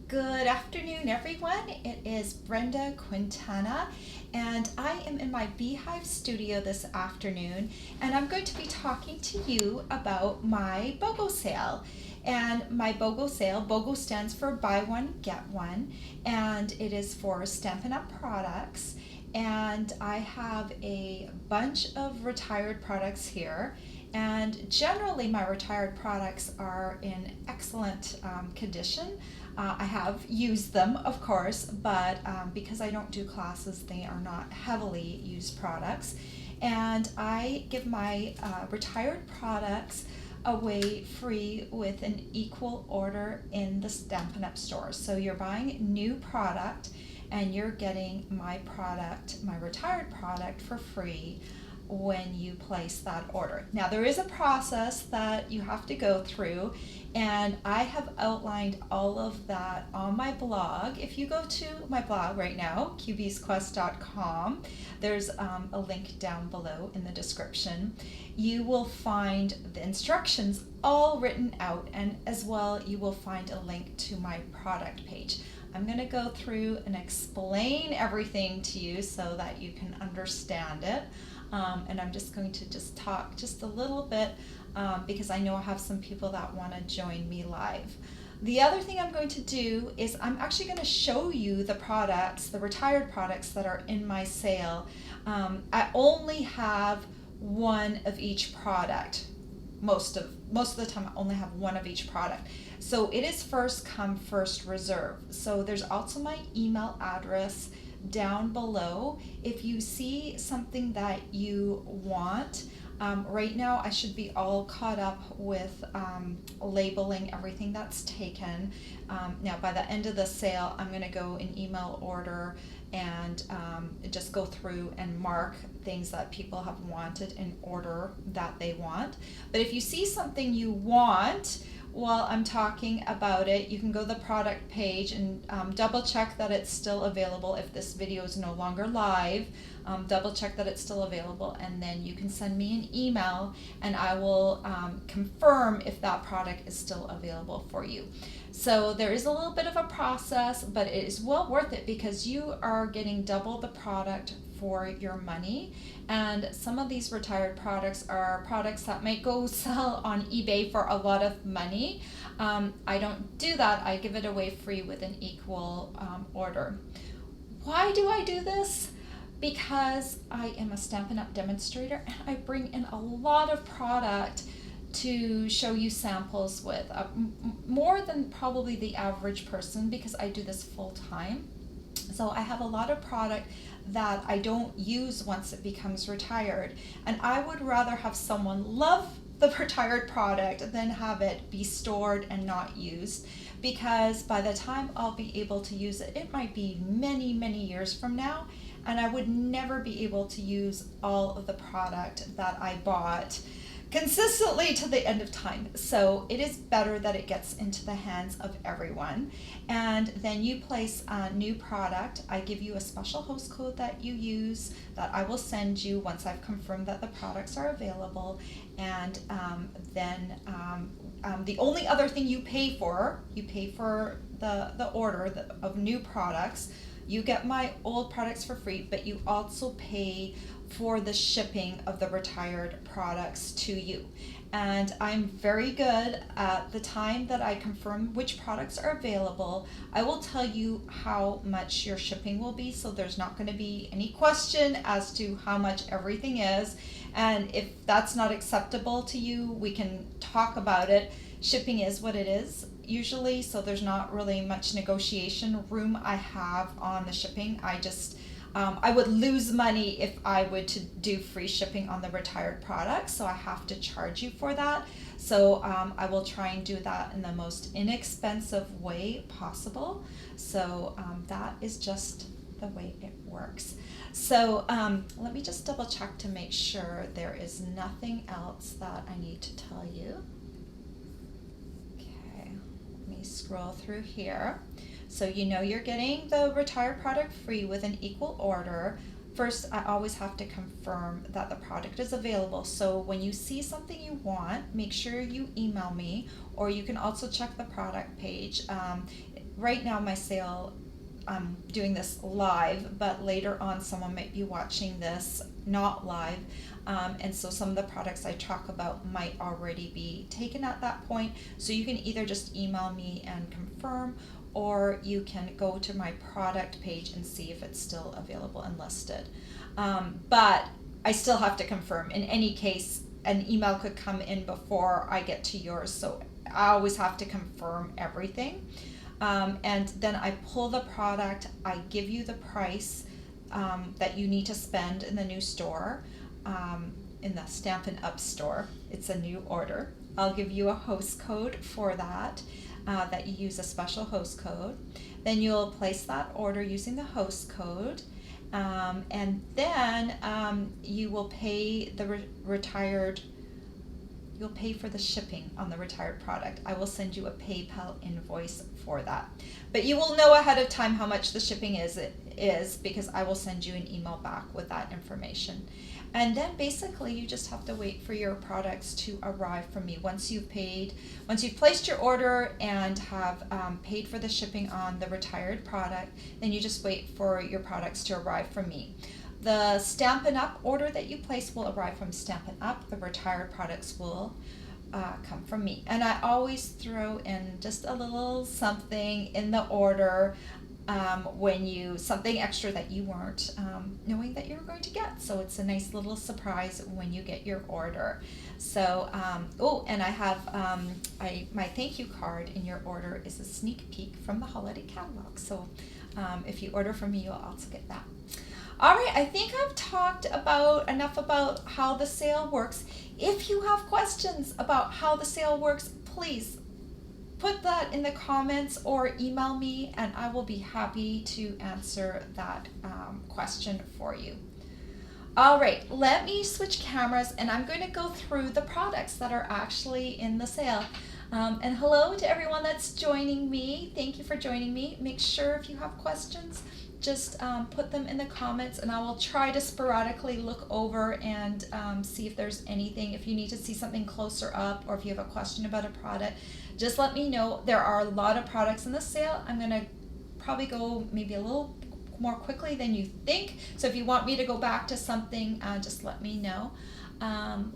Good afternoon, everyone. It is Brenda Quintana, and I am in my Beehive studio this afternoon, and I'm going to be talking to you about my BOGO sale. And my BOGO sale, BOGO stands for Buy One, Get One, and it is for Stampin' Up! Products. And I have a bunch of retired products here. And generally, my retired products are in excellent condition. I have used them, of course, but because I don't do classes, they are not heavily used products. And I give my retired products away free with an equal order in the Stampin' Up! Store. So you're buying new product and you're getting my product, my retired product, for free when you place that order. Now, there is a process that you have to go through, and I have outlined all of that on my blog. If you go to my blog right now, qbsquest.com, there's a link down below in the description. You will find the instructions all written out, and as well you will find a link to my product page. I'm going to go through and explain everything to you so that you can understand it. And I'm just going to talk just a little bit because I know I have some people that want to join me live. The other thing I'm going to do is I'm actually going to show you the products, the retired products that are in my sale. I only have one of each product. Most of the time I only have one of each product. So it is first come, first reserve. So there's also my email address down below. If you see something that you want, right now I should be all caught up with labeling everything that's taken. Now by the end of the sale, I'm going to go in email order and just go through and mark things that people have wanted in order that they want. But if you see something you want while I'm talking about it, you can go to the product page and double check that it's still available. If this video is no longer live, double check that it's still available, and then you can send me an email and I will confirm if that product is still available for you. So there is a little bit of a process, but it is well worth it because you are getting double the product for your money. And some of these retired products are products that might go sell on eBay for a lot of money. I don't do that. I give it away free with an equal order. Why do I do this? Because I am a Stampin' Up! Demonstrator and I bring in a lot of product to show you samples with, more than probably the average person because I do this full time. So I have a lot of product that I don't use once it becomes retired, and I would rather have someone love the retired product than have it be stored and not used, because by the time I'll be able to use it, it might be many, many years from now, and I would never be able to use all of the product that I bought consistently to the end of time. So it is better that it gets into the hands of everyone. And then you place a new product. I give you a special host code that you use that I will send you once I've confirmed that the products are available. And then the only other thing you pay for the order of new products. You get my old products for free, but you also pay for the shipping of the retired products to you. And I'm very good at the time that I confirm which products are available. I will tell you how much your shipping will be, so there's not going to be any question as to how much everything is. And if that's not acceptable to you, we can talk about it. Shipping is what it is usually, so there's not really much negotiation room I have on the shipping. I would lose money if I would to do free shipping on the retired products, so I have to charge you for that. So I will try and do that in the most inexpensive way possible. So that is just the way it works. So let me just double check to make sure there is nothing else that I need to tell you. Okay, let me scroll through here. So you know you're getting the retired product free with an equal order. First, I always have to confirm that the product is available. So when you see something you want, make sure you email me, or you can also check the product page. right now my sale, I'm doing this live, but later on someone might be watching this not live. And so some of the products I talk about might already be taken at that point. So you can either just email me and confirm, or you can go to my product page and see if it's still available and listed. But I still have to confirm. In any case, an email could come in before I get to yours. So I always have to confirm everything. And then I pull the product, I give you the price that you need to spend in the new store, in the Stampin' Up store. It's a new order. I'll give you a host code for that, that you use a special host code. Then you'll place that order using the host code, and then you will pay the you'll pay for the shipping on the retired product. I will send you a PayPal invoice for that. But you will know ahead of time how much the shipping is because I will send you an email back with that information. And then basically you just have to wait for your products to arrive from me. Once you've placed your order and have paid for the shipping on the retired product, then you just wait for your products to arrive from me. The Stampin' Up order that you place will arrive from Stampin' Up. The retired products will come from me. And I always throw in just a little something in the order something extra that you weren't knowing that you were going to get. So it's a nice little surprise when you get your order. So, and I have my thank you card in your order is a sneak peek from the holiday catalog. So if you order from me, you'll also get that. All right, I think I've talked enough about how the sale works. If you have questions about how the sale works, please put that in the comments or email me, and I will be happy to answer that question for you. All right, let me switch cameras, and I'm going to go through the products that are actually in the sale. And hello to everyone that's joining me. Thank you for joining me. Make sure if you have questions, just put them in the comments, and I will try to sporadically look over and see if there's anything. If you need to see something closer up, or if you have a question about a product, just let me know. There are a lot of products in the sale. I'm going to probably go maybe a little more quickly than you think. So if you want me to go back to something, just let me know.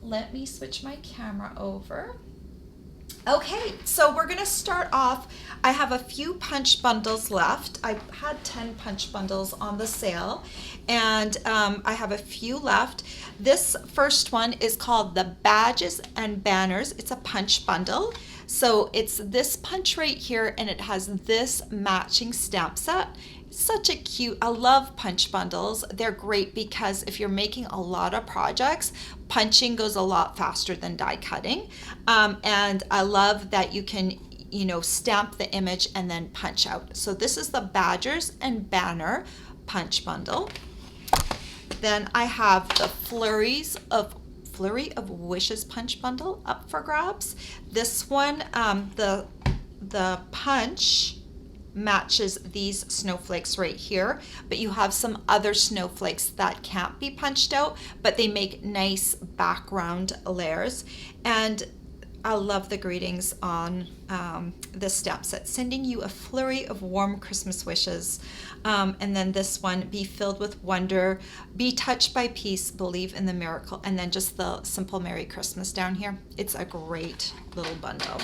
Let me switch my camera over. Okay, so we're gonna start off. I have a few punch bundles left. I had 10 punch bundles on the sale, and I have a few left. This first one is called the Badges and Banners. It's a punch bundle. So it's this punch right here, and it has this matching stamp set. Such a cute, I love punch bundles. They're great because if you're making a lot of projects, punching goes a lot faster than die cutting. And I love that you can, stamp the image and then punch out. So this is the Badgers and Banner punch bundle. Then I have the Flurry of Wishes punch bundle up for grabs. This one, the punch matches these snowflakes right here, but you have some other snowflakes that can't be punched out, but they make nice background layers. And I love the greetings on this stamp set, sending you a flurry of warm Christmas wishes. And then this one, be filled with wonder, be touched by peace, believe in the miracle. And then just the simple Merry Christmas down here. It's a great little bundle.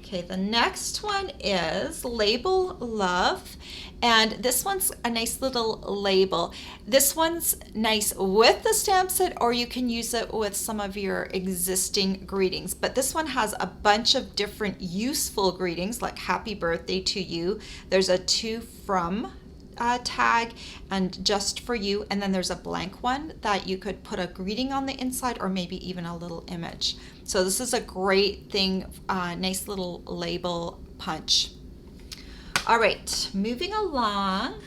Okay, the next one is Label Love, and this one's a nice little label. This one's nice with the stamp set, or you can use it with some of your existing greetings. But this one has a bunch of different useful greetings, like happy birthday to you. There's a to from tag and just for you, and then there's a blank one that you could put a greeting on the inside, or maybe even a little image. So this is a great thing, nice little label punch. All right, moving along.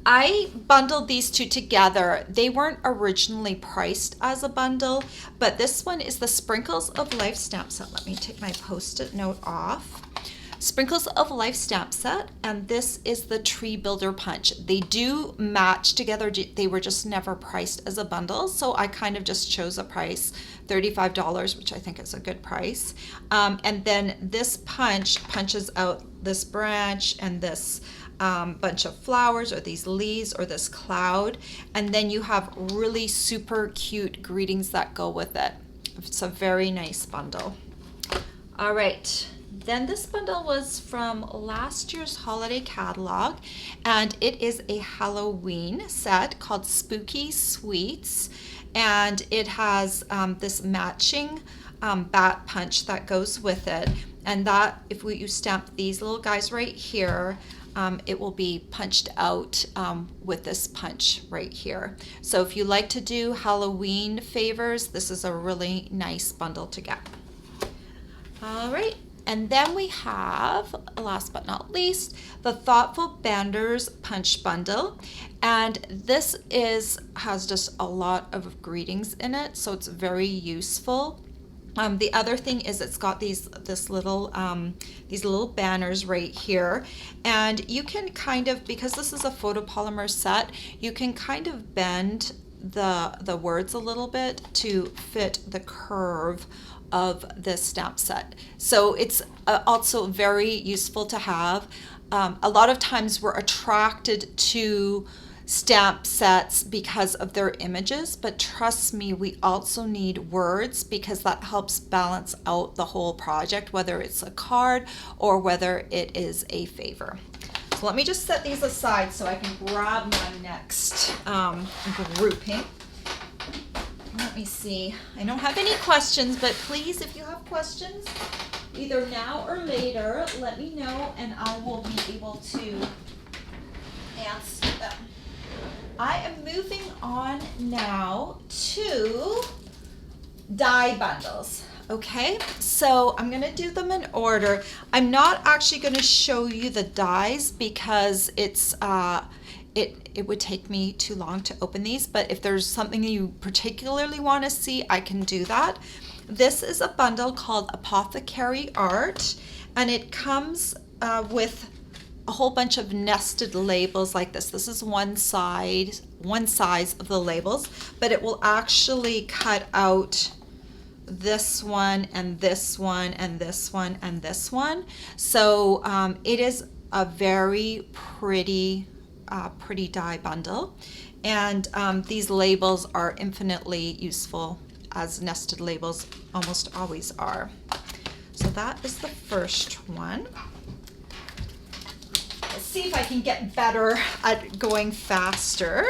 I bundled these two together. They weren't originally priced as a bundle, but this one is the Sprinkles of Life stamp set. Let me take my Post-it note off. Sprinkles of Life stamp set, and this is the Tree Builder punch. They do match together. They were just never priced as a bundle, so I kind of just chose a price, $35, which I think is a good price. And then this punch punches out this branch and this bunch of flowers or these leaves or this cloud, and then you have really super cute greetings that go with it. It's a very nice bundle. All right, then this bundle was from last year's holiday catalog, and it is a Halloween set called Spooky Sweets, and it has this matching bat punch that goes with it, and that if you stamp these little guys right here, it will be punched out with this punch right here. So if you like to do Halloween favors, this is a really nice bundle to get. All right, and then we have, last but not least, the Thoughtful Banders Punch Bundle, and this has just a lot of greetings in it, so it's very useful. The other thing is it's got these little banners right here, and you can kind of, because this is a photopolymer set, you can kind of bend the words a little bit to fit the curve of this stamp set. So it's also very useful to have. A lot of times we're attracted to stamp sets because of their images, but trust me, we also need words because that helps balance out the whole project, whether it's a card or whether it is a favor. So let me just set these aside so I can grab my next grouping. Let me see. I don't have any questions, but please, if you have questions, either now or later, let me know and I will be able to answer them. I am moving on now to die bundles. Okay, so I'm going to do them in order. I'm not actually going to show you the dies because it's it would take me too long to open these, but if there's something you particularly want to see, I can do that. This is a bundle called Apothecary Art, and it comes with a whole bunch of nested labels like this. This is one size of the labels, but it will actually cut out this one and this one and this one and this one. So it is a very pretty die bundle, and these labels are infinitely useful, as nested labels almost always are. So that is the first one. Let's see if I can get better at going faster.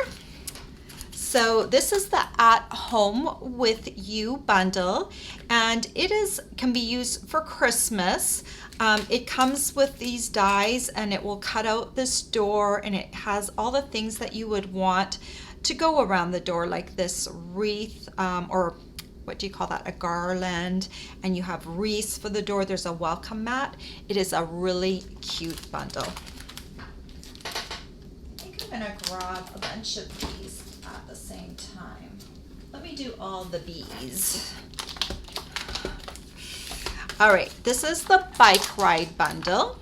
So this is the At Home With You bundle, and it can be used for Christmas. It comes with these dies, and it will cut out this door, and it has all the things that you would want to go around the door, like this wreath, or what do you call that, a garland, and you have wreaths for the door. There's a welcome mat. It is a really cute bundle. I think I'm gonna grab a bunch of these at the same time. Let me do all the bees. All right, this is the Bike Ride bundle,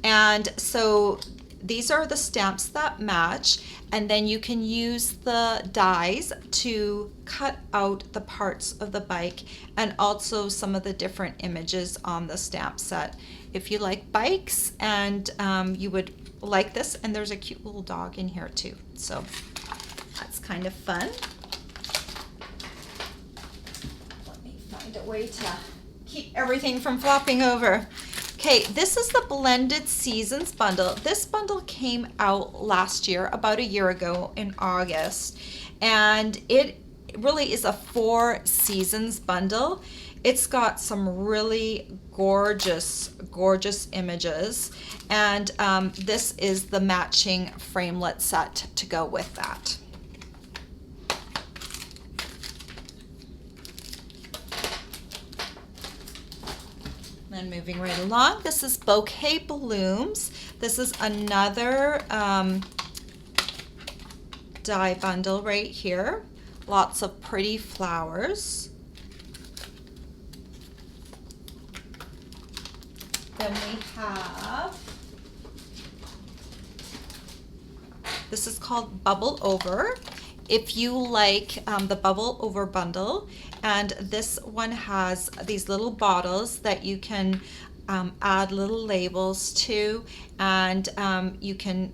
and so these are the stamps that match, and then you can use the dies to cut out the parts of the bike and also some of the different images on the stamp set. If you like bikes, and you would like this, and there's a cute little dog in here too, so that's kind of fun. Let me find a way to keep everything from flopping over. Okay, this is the Blended Seasons bundle. This bundle came out last year, about a year ago in August, and it really is a 4 seasons bundle. It's got some really gorgeous images, and this is the matching framelit set to go with that. Then moving right along, this is Bouquet Blooms. This is another die bundle right here. Lots of pretty flowers. Then we have, this is called Bubble Over. If you like the Bubble Over bundle, and this one has these little bottles that you can add little labels to, and you can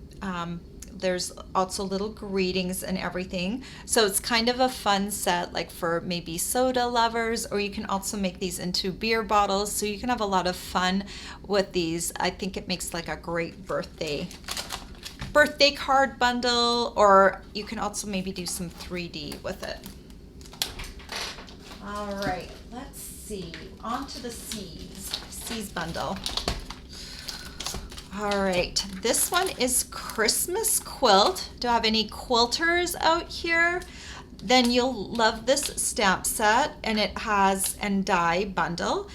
there's also little greetings and everything. So it's kind of a fun set, like for maybe soda lovers, or you can also make these into beer bottles. So you can have a lot of fun with these. I think it makes like a great birthday card bundle, or you can also maybe do some 3D with it. All right, let's see. On to the C's bundle. All right, this one is Christmas quilt. Do I have any quilters out here? Then you'll love this stamp set, and it has and die bundle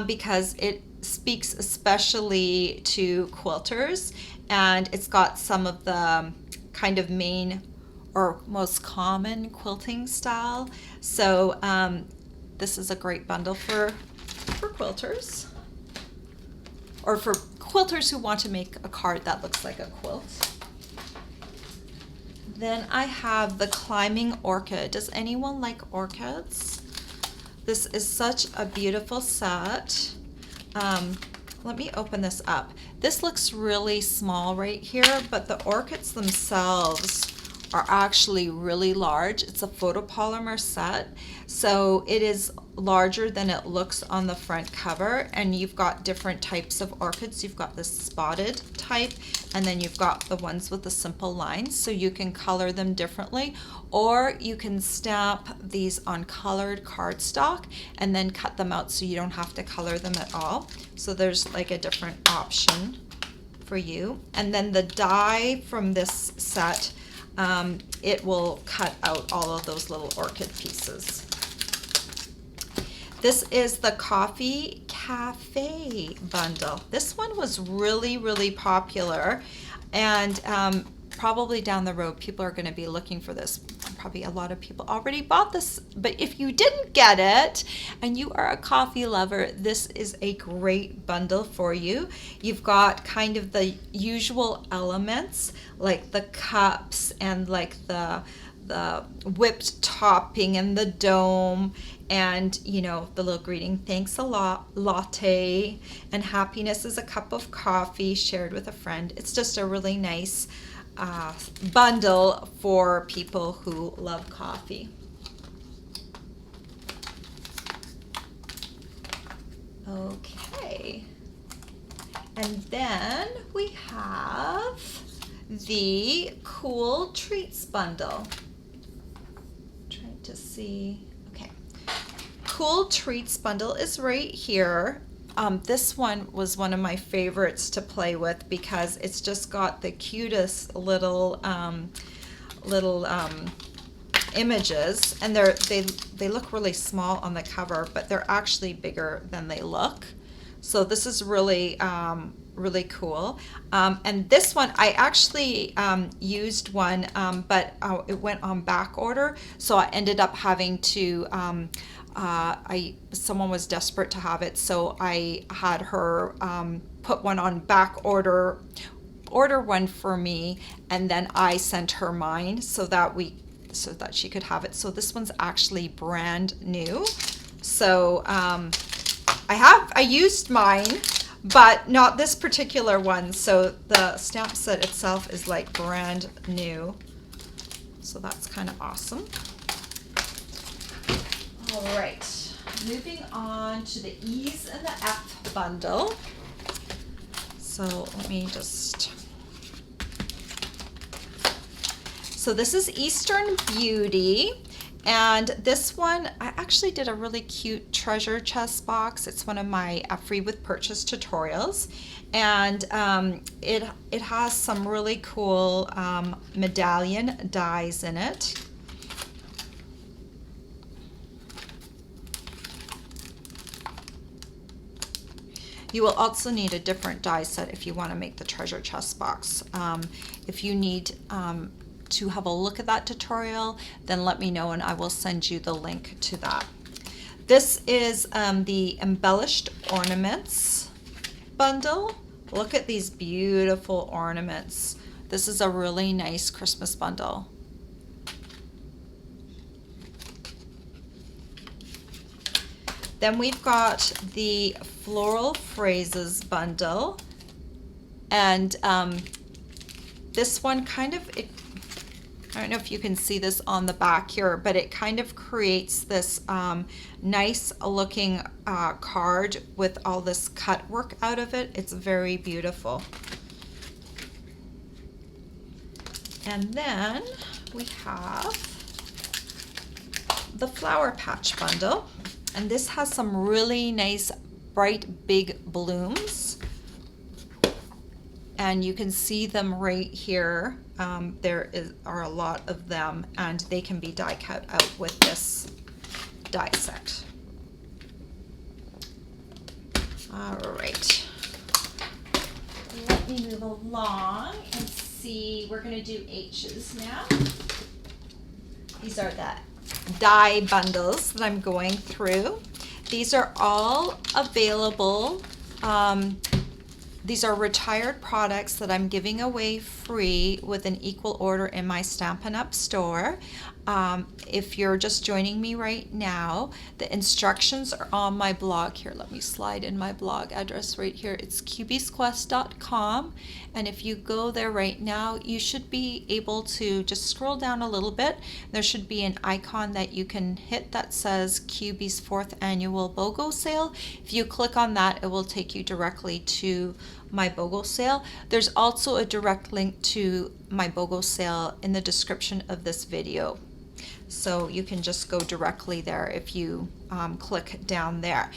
because it speaks especially to quilters, and it's got some of the kind of main or most common quilting style. So this is a great bundle for quilters, or for quilters who want to make a card that looks like a quilt. Then I have the Climbing Orchid. Does anyone like orchids? This is such a beautiful set. Let me open this up. This looks really small right here, but the orchids themselves are actually really large. It's a photopolymer set, so it is larger than it looks on the front cover, and you've got different types of orchids. You've got this spotted type, and then you've got the ones with the simple lines, so you can color them differently, or you can stamp these on colored cardstock and then cut them out so you don't have to color them at all. So there's like a different option for you. And then the die from this set, it will cut out all of those little orchid pieces. This is the Coffee Cafe bundle. This one was really, really popular, and probably down the road people are going to be looking for this. Probably a lot of people already bought this, but if you didn't get it and you are a coffee lover, this is a great bundle for you. You've got kind of the usual elements like the cups and like the whipped topping and the dome, and you know, the little greeting, thanks a lot, latte, and happiness is a cup of coffee shared with a friend. It's just a really nice bundle for people who love coffee. Okay, and then we have the Cool Treats bundle. Trying to see. Okay, Cool Treats bundle is right here. This one was one of my favorites to play with because it's just got the cutest little images, and they look really small on the cover, but they're actually bigger than they look. So this is really really cool. And this one I actually used one, but it went on back order, so I ended up having to someone was desperate to have it, so I had her put one on back order one for me, and then I sent her mine so that she could have it. So this one's actually brand new. So I used mine, but not this particular one. So the stamp set itself is like brand new. So that's kind of awesome. All right, moving on to the E's and the F bundle. So let me just... So this is Eastern Beauty, and this one, I actually did a really cute treasure chest box. It's one of my free with purchase tutorials, and it has some really cool medallion dies in it. You will also need a different die set if you want to make the treasure chest box. If you need to have a look at that tutorial, then let me know and I will send you the link to that. This is the Embellished Ornaments bundle. Look at these beautiful ornaments. This is a really nice Christmas bundle. Then we've got the Floral Phrases bundle. And this one kind of, I don't know if you can see this on the back here, but it kind of creates this nice looking card with all this cut work out of it. It's very beautiful. And then we have the Flower Patch bundle. And this has some really nice, bright, big blooms. And you can see them right here. Are a lot of them, and they can be die cut out with this die set. All right. Let me move along and see. We're going to do H's now. These are the die bundles that I'm going through. These are all available. These are retired products that I'm giving away free with an equal order in my Stampin' Up! Store. If you're just joining me right now, the instructions are on my blog here. Let me slide in my blog address right here. It's cubiesquest.com. And if you go there right now, you should be able to just scroll down a little bit. There should be an icon that you can hit that says Cubie's 4th Annual BOGO Sale. If you click on that, it will take you directly to my BOGO sale. There's also a direct link to my BOGO sale in the description of this video. So you can just go directly there if you click down there.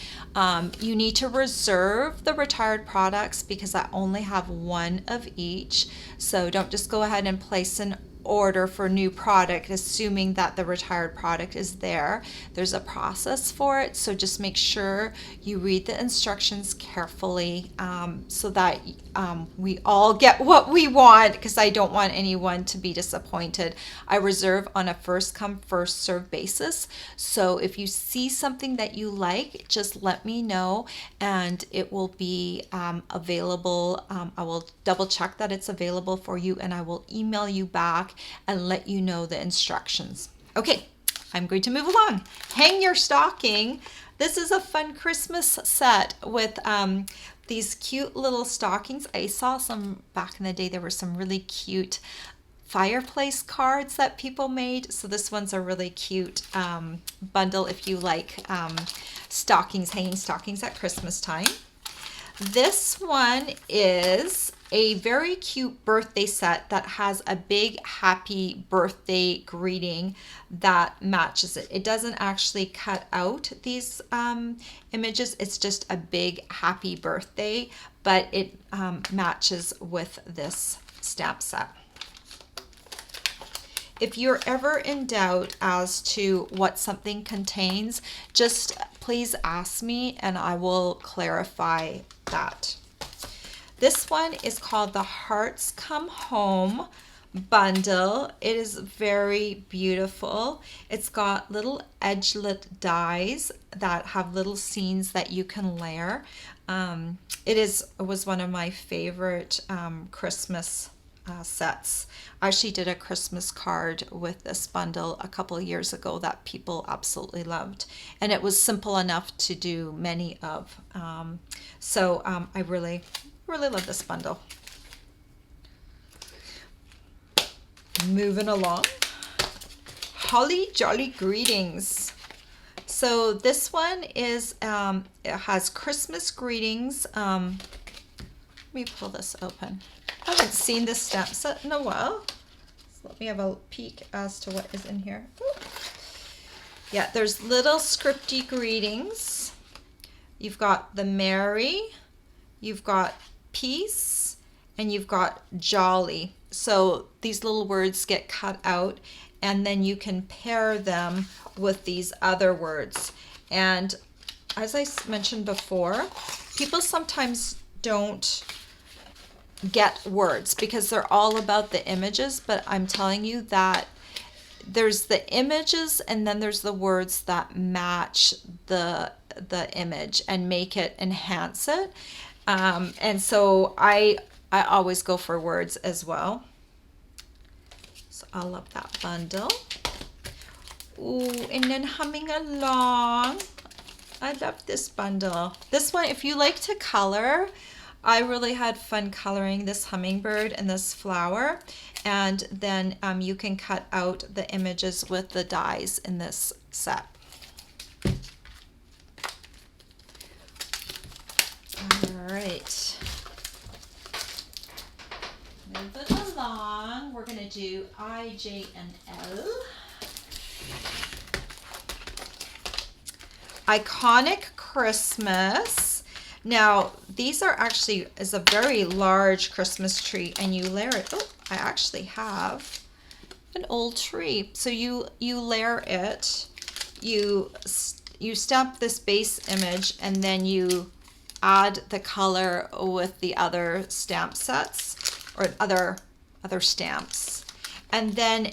You need to reserve the retired products because I only have one of each. So don't just go ahead and place an order for new product assuming that the retired product is there. There's a process for it, so just make sure you read the instructions carefully so that we all get what we want, because I don't want anyone to be disappointed. I reserve on a first come first serve basis, so if you see something that you like, just let me know and it will be available. I will double check that it's available for you and I will email you back and let you know the instructions. Okay, I'm going to move along. Hang your stocking. This is a fun Christmas set with these cute little stockings. I saw some back in the day. There were some really cute fireplace cards that people made. So this one's a really cute bundle if you like stockings, hanging stockings at Christmas time. This one is a very cute birthday set that has a big happy birthday greeting that matches it. It doesn't actually cut out these images. It's just a big happy birthday, but it matches with this stamp set. If you're ever in doubt as to what something contains, just please ask me and I will clarify that. This one is called the Hearts Come Home bundle. It is very beautiful. It's got little edgelit dies that have little scenes that you can layer. It was one of my favorite Christmas sets. I actually did a Christmas card with this bundle a couple of years ago that people absolutely loved, and it was simple enough to do many of. I really love this bundle. Moving along, Holly Jolly Greetings. So this one is it has Christmas greetings. Let me pull this open. I haven't seen this stamp set in a while. So let me have a peek as to what is in here. Ooh. Yeah, there's little scripty greetings. You've got the Merry, you've got Peace, and you've got Jolly. So these little words get cut out and then you can pair them with these other words. And as I mentioned before, people sometimes don't get words because they're all about the images, but I'm telling you that there's the images and then there's the words that match the image and make it, enhance it. And so I always go for words as well. So I love that bundle. Ooh, and then humming along, I love this bundle. This one, if you like to color, I really had fun coloring this hummingbird and this flower. And then you can cut out the images with the dies in this set. All right. Moving along, we're going to do I, J, and L. Iconic Christmas. Now, these are actually is a very large Christmas tree, and you layer it. Oh, I actually have an old tree. So you layer it. You stamp this base image, and then you add the color with the other stamp sets or other stamps, and then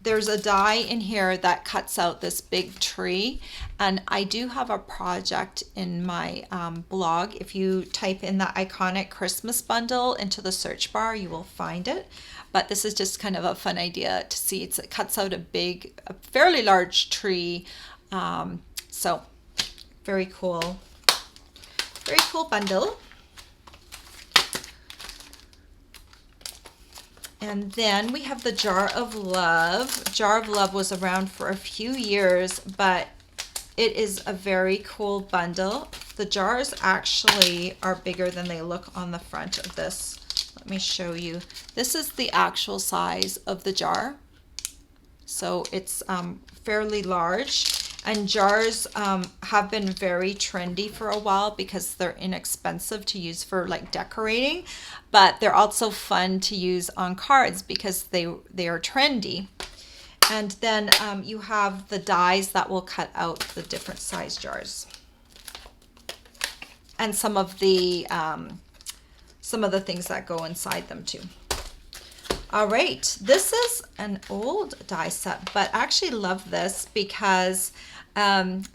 there's a die in here that cuts out this big tree. And I do have a project in my blog. If you type in the Iconic Christmas bundle into the search bar, you will find it. But this is just kind of a fun idea to see. It cuts out a fairly large tree. So very cool bundle. And then we have the Jar of Love. Jar of Love was around for a few years, but it is a very cool bundle. The jars actually are bigger than they look on the front of this. Let me show you. This is the actual size of the jar. So it's fairly large. And jars have been very trendy for a while because they're inexpensive to use for like decorating, but they're also fun to use on cards because they are trendy. And then you have the dies that will cut out the different size jars, and some of the things that go inside them too. All right, this is an old die set, but I actually love this because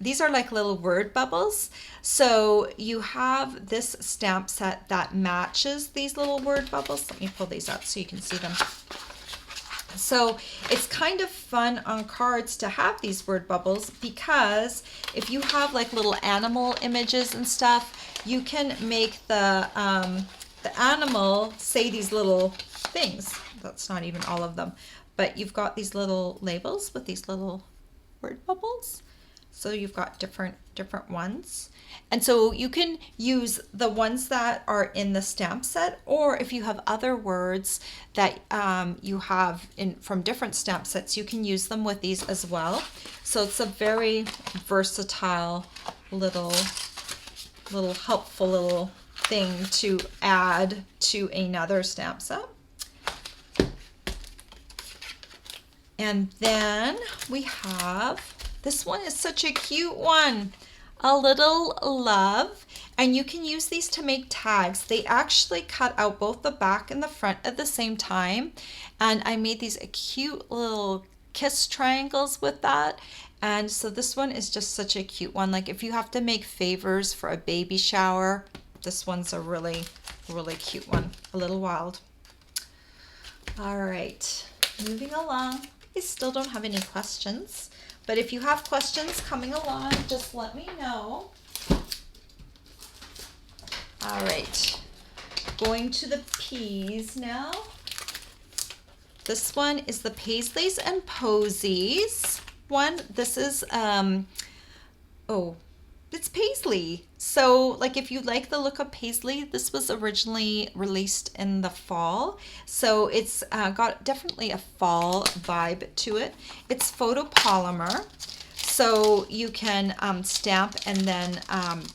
these are like little word bubbles. So you have this stamp set that matches these little word bubbles. Let me pull these up so you can see them. So it's kind of fun on cards to have these word bubbles because if you have like little animal images and stuff, you can make the animal say these little things. That's not even all of them, but you've got these little labels with these little word bubbles. So you've got different ones. And so you can use the ones that are in the stamp set, or if you have other words that you have from different stamp sets, you can use them with these as well. So it's a very versatile little helpful little thing to add to another stamp set. And then we have, this one is such a cute one, a little love. And you can use these to make tags. They actually cut out both the back and the front at the same time. And I made these cute little kiss triangles with that. And so this one is just such a cute one. Like if you have to make favors for a baby shower, this one's a really, really cute one. A little wild. All right, moving along. I still don't have any questions, but if you have questions coming along, just let me know. All right, going to the P's now. This one is the Paisleys and Posies one. This is, it's Paisley. So like if you like the look of Paisley, this was originally released in the fall. So it's got definitely a fall vibe to it. It's photopolymer. So you can stamp and then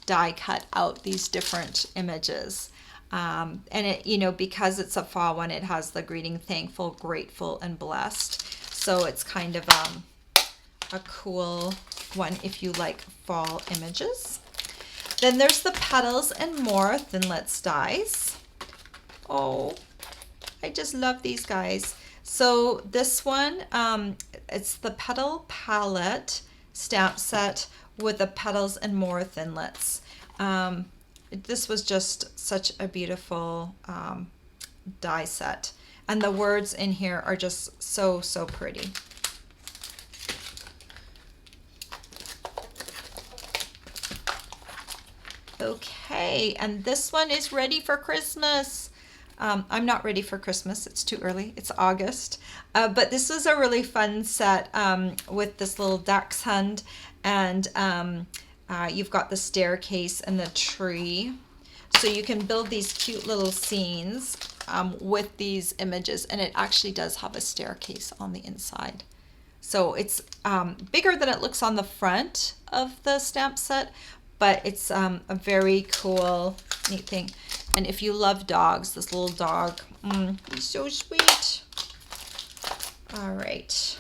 die cut out these different images. And it, you know, because it's a fall one, it has the greeting, thankful, grateful, and blessed. So it's kind of a cool one if you like fall images. Then there's the Petals and More Thinlits dies. Oh, I just love these guys. So this one, it's the Petal Palette stamp set with the Petals and More Thinlits. This was just such a beautiful die set. And the words in here are just so, so pretty. Okay, and this one is ready for Christmas. I'm not ready for Christmas. It's too early. It's August. But this was a really fun set with this little dachshund, and you've got the staircase and the tree. So you can build these cute little scenes with these images, and it actually does have a staircase on the inside. So it's bigger than it looks on the front of the stamp set, but it's a very cool, neat thing. And if you love dogs, this little dog, he's so sweet. All right.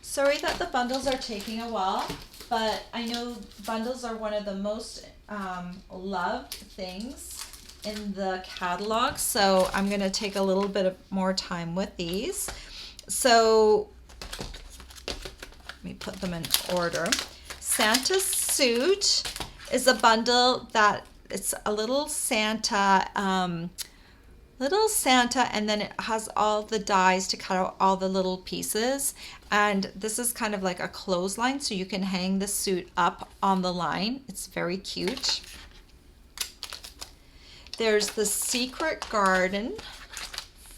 Sorry that the bundles are taking a while, but I know bundles are one of the most loved things in the catalog, so I'm gonna take a little bit of more time with these. So let me put them in order. Santa's Suit is a bundle that it's a little Santa, and then it has all the dies to cut out all the little pieces. And this is kind of like a clothesline, so you can hang the suit up on the line. It's very cute. There's the Secret Garden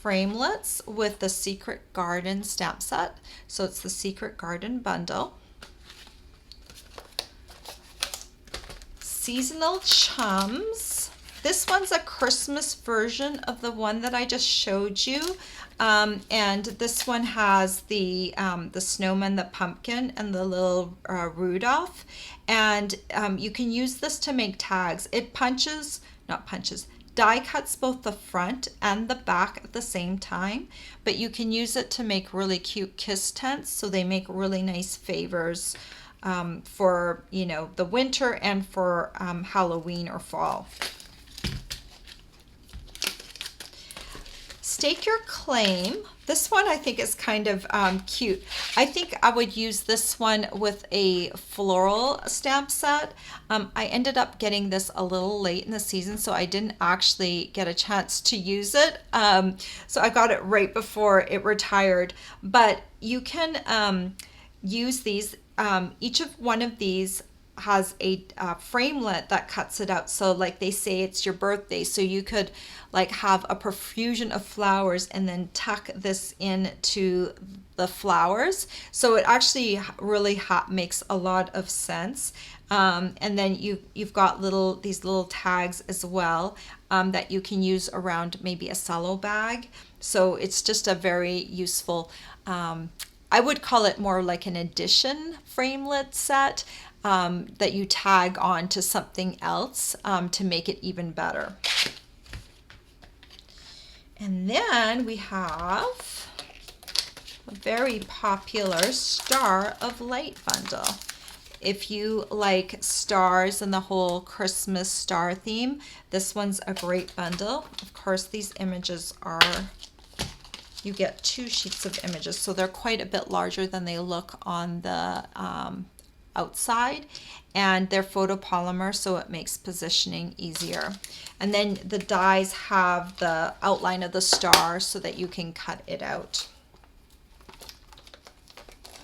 framelits with the Secret Garden stamp set. So it's the Secret Garden bundle. Seasonal Chums. This one's a Christmas version of the one that I just showed you. And this one has the snowman, the pumpkin, and the little Rudolph. And you can use this to make tags. It die cuts both the front and the back at the same time, but you can use it to make really cute kiss tents, so they make really nice favors for, you know, the winter and for Halloween or fall. Stake Your Claim. This one I think is kind of cute. I think I would use this one with a floral stamp set. I ended up getting this a little late in the season, so I didn't actually get a chance to use it. So I got it right before it retired. But you can use these. Each of one of these has a framelit that cuts it out. So like they say it's your birthday, so you could like have a profusion of flowers and then tuck this into the flowers. So it actually really makes a lot of sense. And then you've got these little tags as well that you can use around maybe a cello bag. So it's just a very useful, I would call it more like an addition framelit set that you tag on to something else to make it even better. And then we have a very popular Star of Light bundle. If you like stars and the whole Christmas star theme, this one's a great bundle. Of course, these images you get 2 sheets of images, so they're quite a bit larger than they look on the outside, and they're photopolymer, so it makes positioning easier. And then the dies have the outline of the star so that you can cut it out.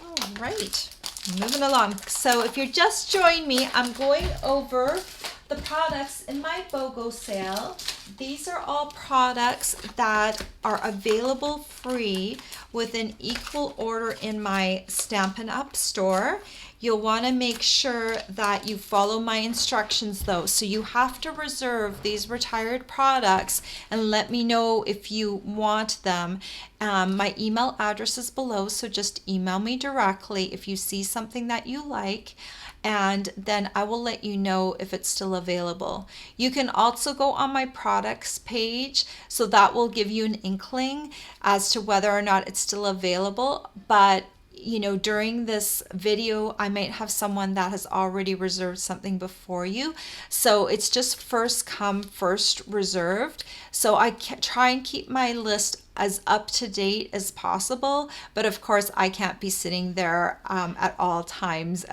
All right, moving along. So if you're just joining me, I'm going over the products in my BOGO sale. These are all products that are available free with an equal order in my Stampin' Up store. You'll want to make sure that you follow my instructions though. So you have to reserve these retired products and let me know if you want them. My email address is below, so just email me directly if you see something that you like, and then I will let you know if it's still available. You can also go on my products page, so that will give you an inkling as to whether or not it's still available. But you know, during this video, I might have someone that has already reserved something before you. So it's just first come, first reserved. So I try and keep my list as up to date as possible. But of course, I can't be sitting there at all times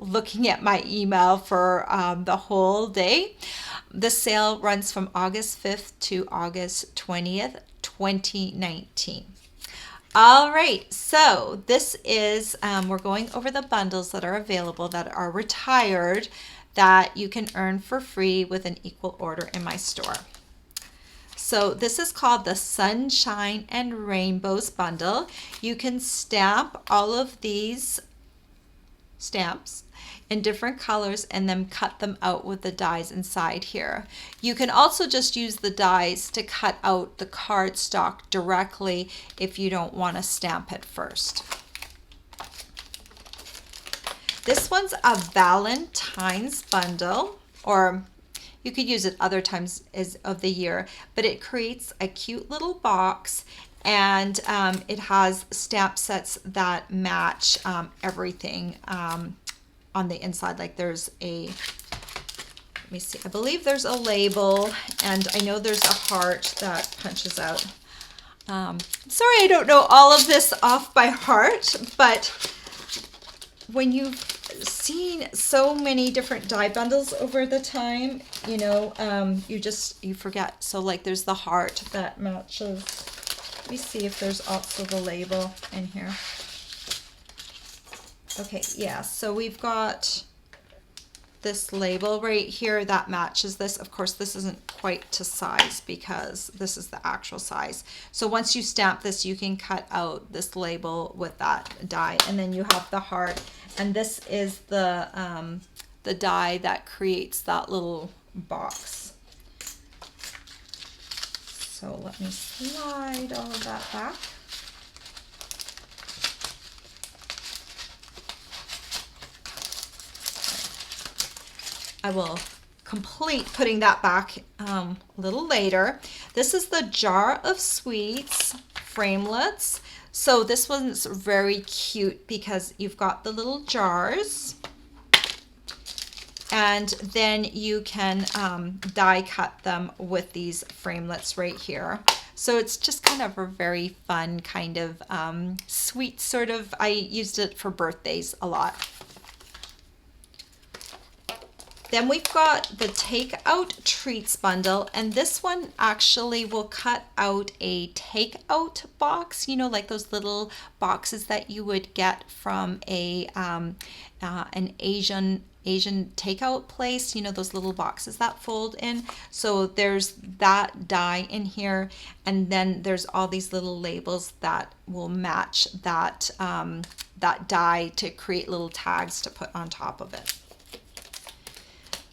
looking at my email for the whole day. The sale runs from August 5th to August 20th, 2019. All right, so this is, we're going over the bundles that are available that are retired that you can earn for free with an equal order in my store. So this is called the Sunshine and Rainbows bundle. You can stamp all of these stamps in different colors and then cut them out with the dies inside here. You can also just use the dies to cut out the cardstock directly if you don't want to stamp it first. This one's a Valentine's bundle, or you could use it other times of the year, but it creates a cute little box, and it has stamp sets that match everything on the inside. Like there's a, let me see, I believe there's a label, and I know there's a heart that punches out. Sorry, I don't know all of this off by heart, but when you've seen so many different die bundles over the time, you know, you forget. So like there's the heart that matches. Let me see if there's also the label in here. Okay, yeah, so we've got this label right here that matches this. Of course, this isn't quite to size because this is the actual size. So once you stamp this, you can cut out this label with that die, and then you have the heart. And this is the die that creates that little box. So let me slide all of that back. I will complete putting that back a little later. This is the Jar of Sweets framelits. So this one's very cute because you've got the little jars, and then you can die cut them with these framelits right here. So it's just kind of a very fun kind of sweet sort of, I used it for birthdays a lot. Then we've got the Takeout Treats bundle, and this one actually will cut out a takeout box, you know, like those little boxes that you would get from a an Asian takeout place, you know, those little boxes that fold in. So there's that die in here, and then there's all these little labels that will match that that die to create little tags to put on top of it.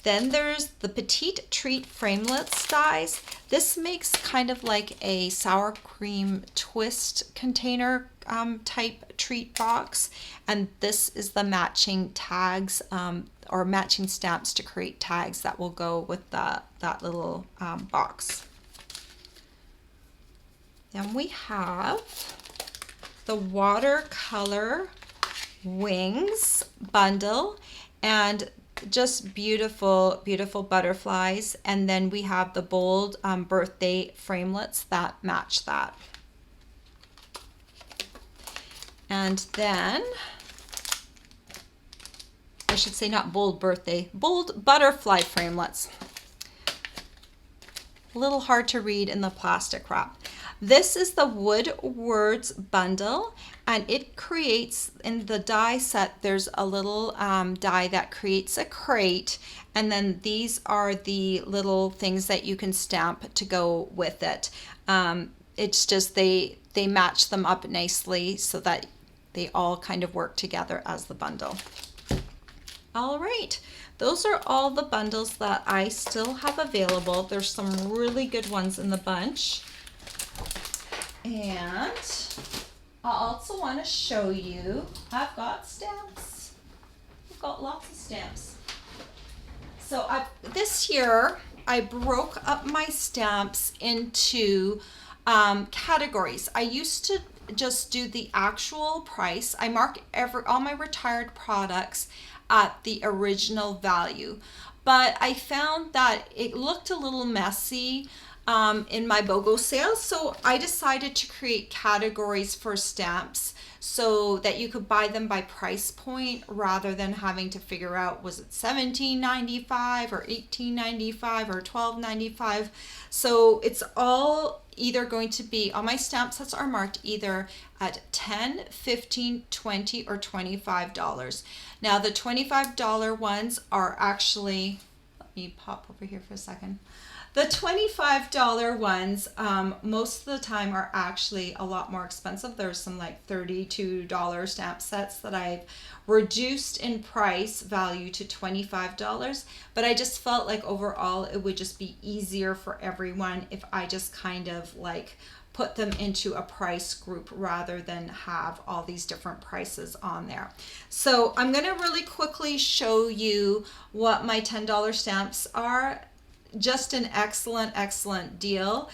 Then there's the Petite Treat Framelits dies. This makes kind of like a sour cream twist container type treat box. And this is the matching tags or matching stamps to create tags that will go with that little box. Then we have the Watercolor Wings bundle, and just beautiful, beautiful butterflies. And then we have the bold birthday framelits that match that. And then, I should say not bold birthday, bold butterfly framelits. A little hard to read in the plastic wrap. This is the Wood Words bundle, and it creates, in the die set, there's a little die that creates a crate, and then these are the little things that you can stamp to go with it. It's just they match them up nicely so that they all kind of work together as the bundle. All right, those are all the bundles that I still have available. There's some really good ones in the bunch. And I also want to show you, I've got stamps. I've got lots of stamps. So this year, I broke up my stamps into categories. I used to just do the actual price. I mark all my retired products at the original value. But I found that it looked a little messy in my BOGO sales, so I decided to create categories for stamps so that you could buy them by price point rather than having to figure out, was it $17.95 or $18.95 or $12.95. So it's all either going to be, all my stamp sets are marked either at $10, $15, $20, or $25. Now the $25 ones are actually, let me pop over here for a second. The $25 ones, most of the time are actually a lot more expensive. There's some like $32 stamp sets that I've reduced in price value to $25, but I just felt like overall it would just be easier for everyone if I just kind of like put them into a price group rather than have all these different prices on there. So I'm going to really quickly show you what my $10 stamps are. Just an excellent deal.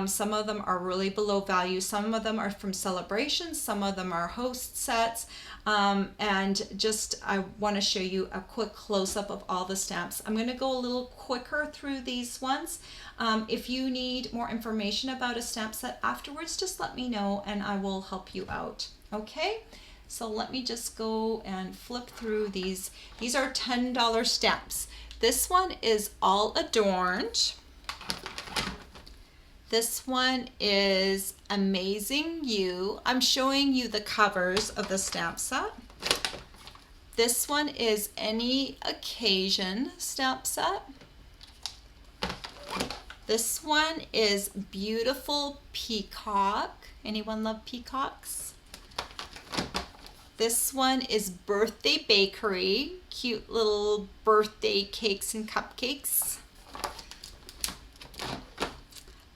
Some of them are really below value. Some of them are from celebrations. Some of them are host sets. And just I want to show you a quick close-up of all the stamps. I'm going to go a little quicker through these ones. If you need more information about a stamp set afterwards, just let me know and I will help you out. Okay? So let me just go and flip through these. These are $10 stamps. This one is all adorned. This one is Amazing You. I'm showing you the covers of the stamp set. This one is Any Occasion stamp set. This one is Beautiful Peacock. Anyone love peacocks? This one is Birthday Bakery, cute little birthday cakes and cupcakes.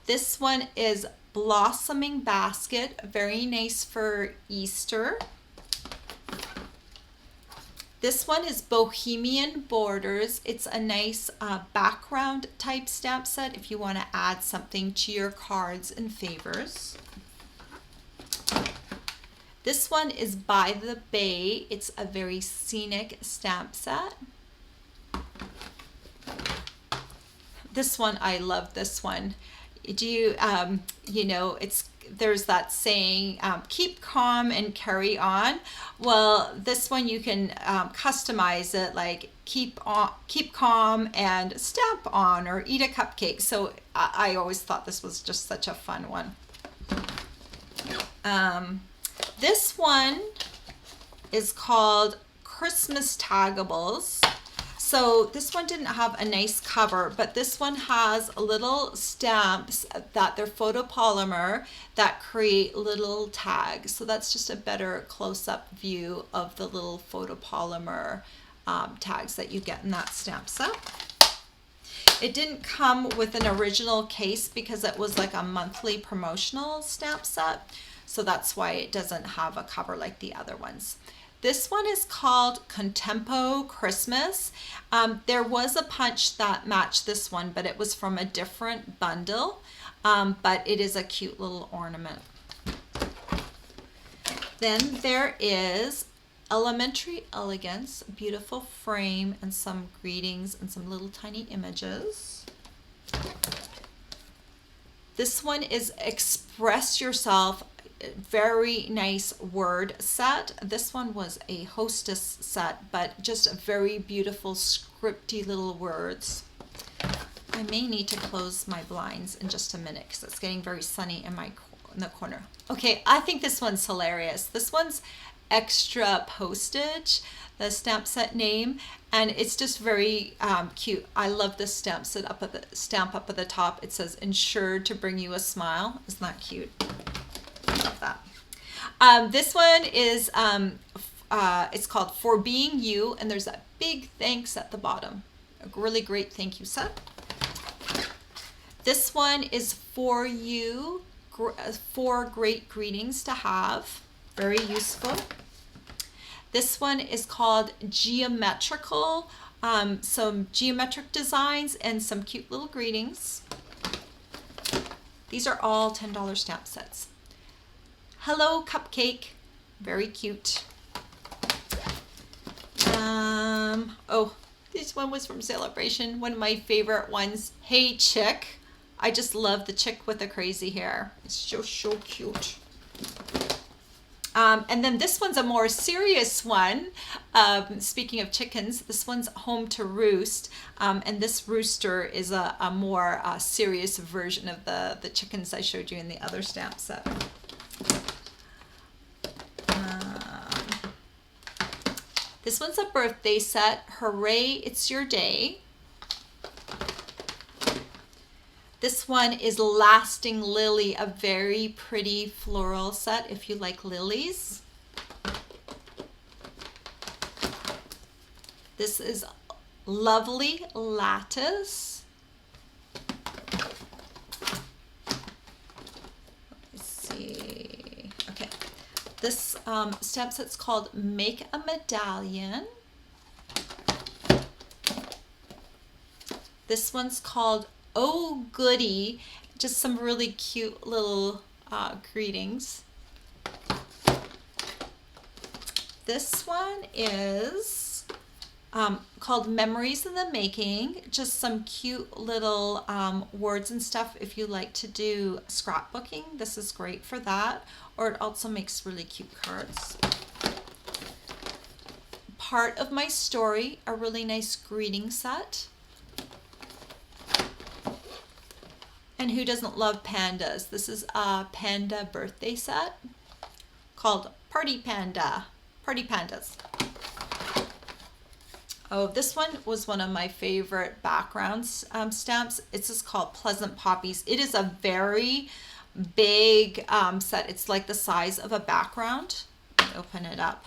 This one is Blossoming Basket, very nice for Easter. This one is Bohemian Borders. It's a nice background type stamp set if you want to add something to your cards and favors. This one is By the Bay. It's a very scenic stamp set. This one, I love this one. Do you, you know, there's that saying, keep calm and carry on. Well, this one you can customize it, like keep calm and stamp on, or eat a cupcake. So I always thought this was just such a fun one. This one is called Christmas Taggables. So this one didn't have a nice cover, but this one has little stamps that they're photopolymer that create little tags. So that's just a better close-up view of the little photopolymer tags that you get in that stamp set. It didn't come with an original case because it was like a monthly promotional stamp set. So that's why it doesn't have a cover like the other ones. This one is called Contempo Christmas. There was a punch that matched this one, but it was from a different bundle. But it is a cute little ornament. Then there is Elementary Elegance, beautiful frame and some greetings and some little tiny images. This one is Express Yourself, very nice word set. This one was a hostess set, but just very beautiful scripty little words. I may need to close my blinds in just a minute because it's getting very sunny in the corner. Okay, I think this one's hilarious. This one's Extra Postage, the stamp set name, and it's just very cute. I love this stamp set up at the top. It says "Insured to bring you a smile." Isn't that cute? Love that. This one is it's called For Being You, and there's that big thanks at the bottom. A really great thank you set. This one is For You, 4 great greetings to have. Very useful. This one is called Geometrical, some geometric designs and some cute little greetings. These are all $10 stamp sets. Hello Cupcake, very cute. Oh, this one was from Celebration, one of my favorite ones. Hey Chick. I just love the chick with the crazy hair. It's so cute. And then this one's a more serious one. Speaking of chickens, this one's Home to Roost. And this rooster is a more serious version of the chickens I showed you in the other stamp set. This one's a birthday set. Hooray, it's your day. This one is Lasting Lily, a very pretty floral set if you like lilies. This is Lovely Lattice. Let's see. Okay. This stamp set's called Make a Medallion. This one's called Oh Goody, just some really cute little greetings. This one is called Memories in the Making, just some cute little words and stuff if you like to do scrapbooking. This is great for that, or it also makes really cute cards. Part of My Story, a really nice greeting set. And who doesn't love pandas? This is a panda birthday set called Party Panda. Party Pandas. Oh, this one was one of my favorite background stamps. It's just called Pleasant Poppies. It is a very big set. It's like the size of a background. Open it up.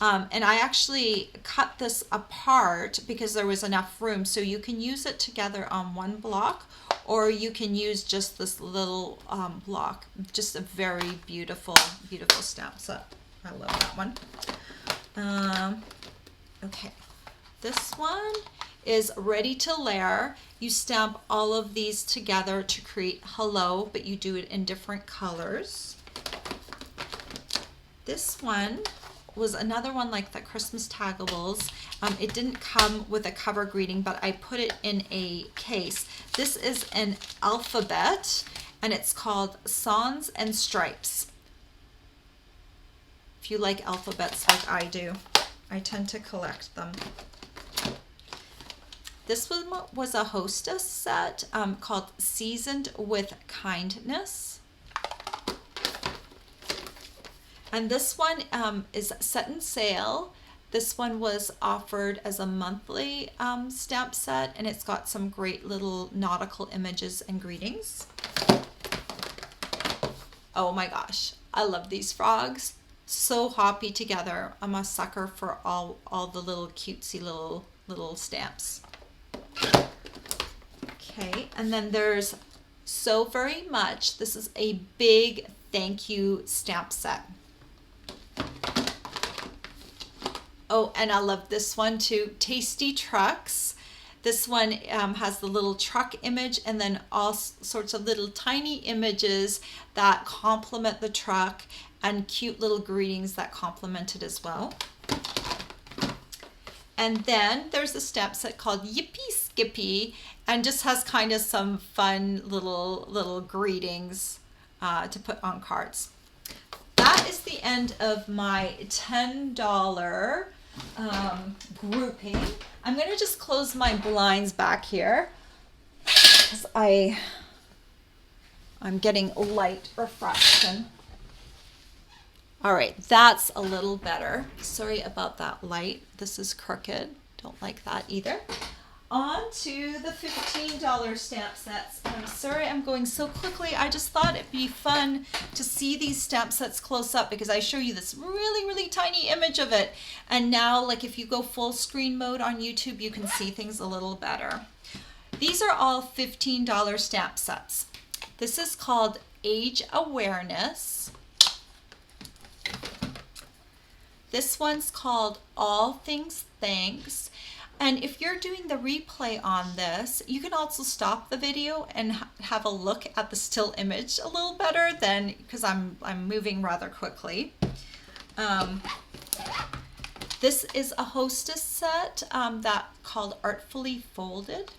And I actually cut this apart because there was enough room. So you can use it together on one block, or you can use just this little block. Just a very beautiful, beautiful stamp set. I love that one. Okay, this one is Ready to Layer. You stamp all of these together to create hello, but you do it in different colors. This one was another one like the Christmas Taggables. It didn't come with a cover greeting, but I put it in a case. This is an alphabet, and it's called Songs and Stripes. If you like alphabets like I do, I tend to collect them. This one was a hostess set called Seasoned with Kindness. And this one is Set in Sale. This one was offered as a monthly stamp set, and it's got some great little nautical images and greetings. Oh my gosh, I love these frogs. So hoppy together. I'm a sucker for all the little cutesy little stamps. Okay, and then there's So Very Much. This is a big thank you stamp set. Oh, and I love this one too, Tasty Trucks. This one has the little truck image and then all sorts of little tiny images that complement the truck and cute little greetings that complement it as well. And then there's a stamp set called Yippee Skippy, and just has kind of some fun little greetings to put on cards. That is the end of my $10 grouping. I'm going to just close my blinds back here because I'm getting light refraction. All right, that's a little better. Sorry about that light. This is crooked. Don't like that either. On to the $15 stamp sets. I'm sorry I'm going so quickly. I just thought it'd be fun to see these stamp sets close up because I show you this really tiny image of it. And now, like if you go full screen mode on YouTube, you can see things a little better. These are all $15 stamp sets. This is called Age Awareness. This one's called All Things Thanks. And if you're doing the replay on this, you can also stop the video and have a look at the still image a little better than, because I'm moving rather quickly. This is a hostess set that called Artfully Folded.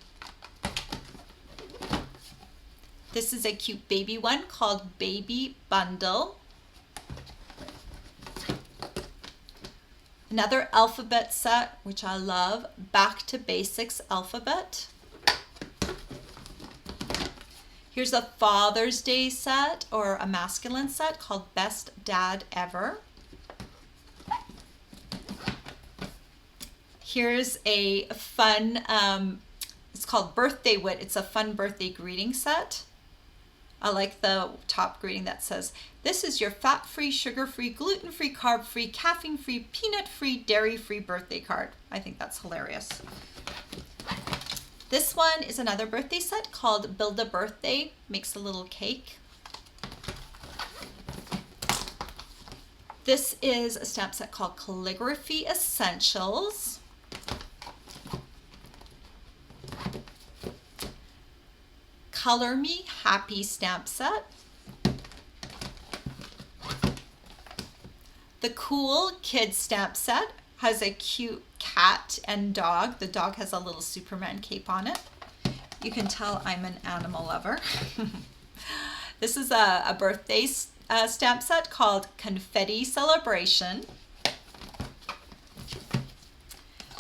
This is a cute baby one called Baby Bundle. Another alphabet set, which I love, Back to Basics alphabet. Here's a Father's Day set or a masculine set called Best Dad Ever. Here's a fun, it's called Birthday Wit. It's a fun birthday greeting set. I like the top greeting that says, "This is your fat-free, sugar-free, gluten-free, carb-free, caffeine-free, peanut-free, dairy-free birthday card." I think that's hilarious. This one is another birthday set called Build a Birthday. Makes a little cake. This is a stamp set called Calligraphy Essentials. Color Me Happy stamp set. The Cool Kids stamp set has a cute cat and dog. The dog has a little Superman cape on it. You can tell I'm an animal lover. This is a birthday stamp set called Confetti Celebration.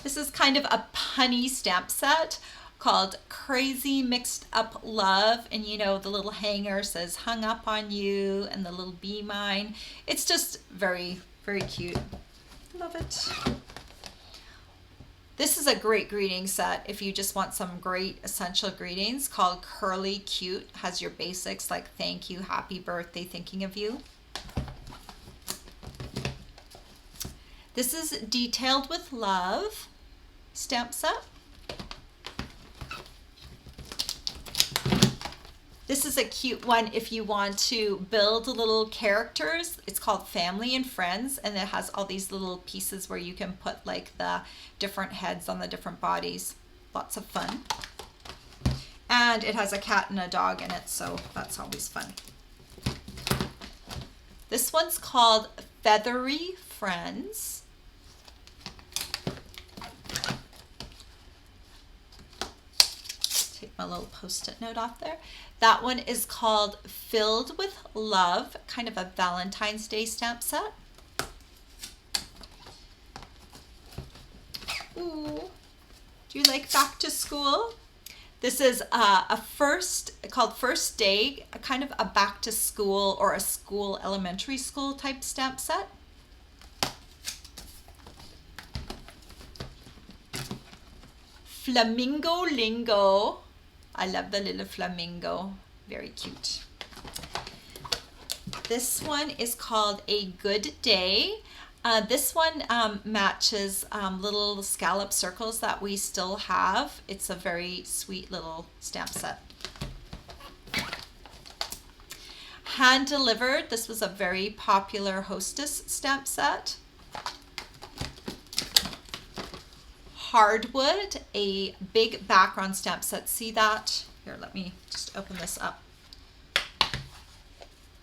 This is kind of a punny stamp set called Crazy Mixed Up Love, and you know the little hanger says hung up on you and the little be mine. It's just very, very cute. Love it. This is a great greeting set if you just want some great essential greetings, called Curly Cute. Has your basics like thank you, happy birthday, thinking of you. This is Detailed with Love stamp set. This is a cute one if you want to build little characters. It's called Family and Friends, and it has all these little pieces where you can put like the different heads on the different bodies. Lots of fun. And it has a cat and a dog in it, so that's always fun. This one's called Feathery Friends. Take my little post-it note off there. That one is called Filled with Love, kind of a Valentine's Day stamp set. Ooh, do you like back to school? This is called First Day, a kind of a back to school or a school, elementary school type stamp set. Flamingo Lingo. I love the little flamingo, very cute. This one is called A Good Day. This one matches little scallop circles that we still have. It's a very sweet little stamp set. Hand Delivered. This was a very popular Hostess stamp set. Hardwood, a big background stamp set. See that? Here, let me just open this up.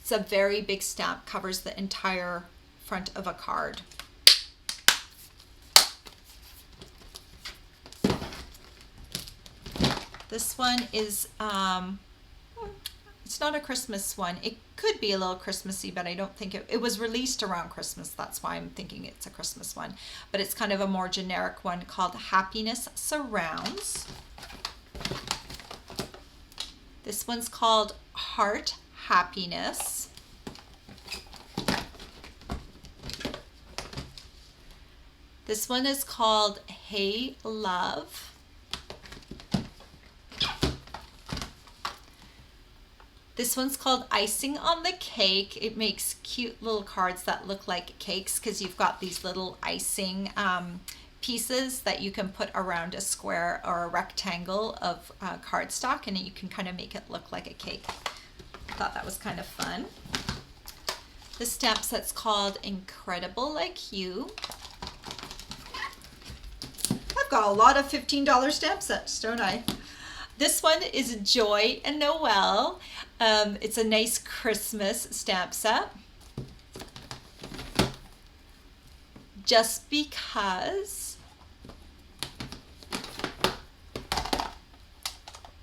It's a very big stamp, covers the entire front of a card. This one is, it's not a Christmas one. It could be a little Christmassy, but I don't think it was released around Christmas. That's why I'm thinking it's a Christmas one. But it's kind of a more generic one called Happiness Surrounds. This one's called Heart Happiness. This one is called Hey Love. This one's called Icing on the Cake. It makes cute little cards that look like cakes because you've got these little icing pieces that you can put around a square or a rectangle of cardstock, and you can kind of make it look like a cake. I thought that was kind of fun. The stamp set's called Incredible Like You. I've got a lot of $15 stamp sets, don't I? This one is Joy and Noel. It's a nice Christmas stamp set. Just Because.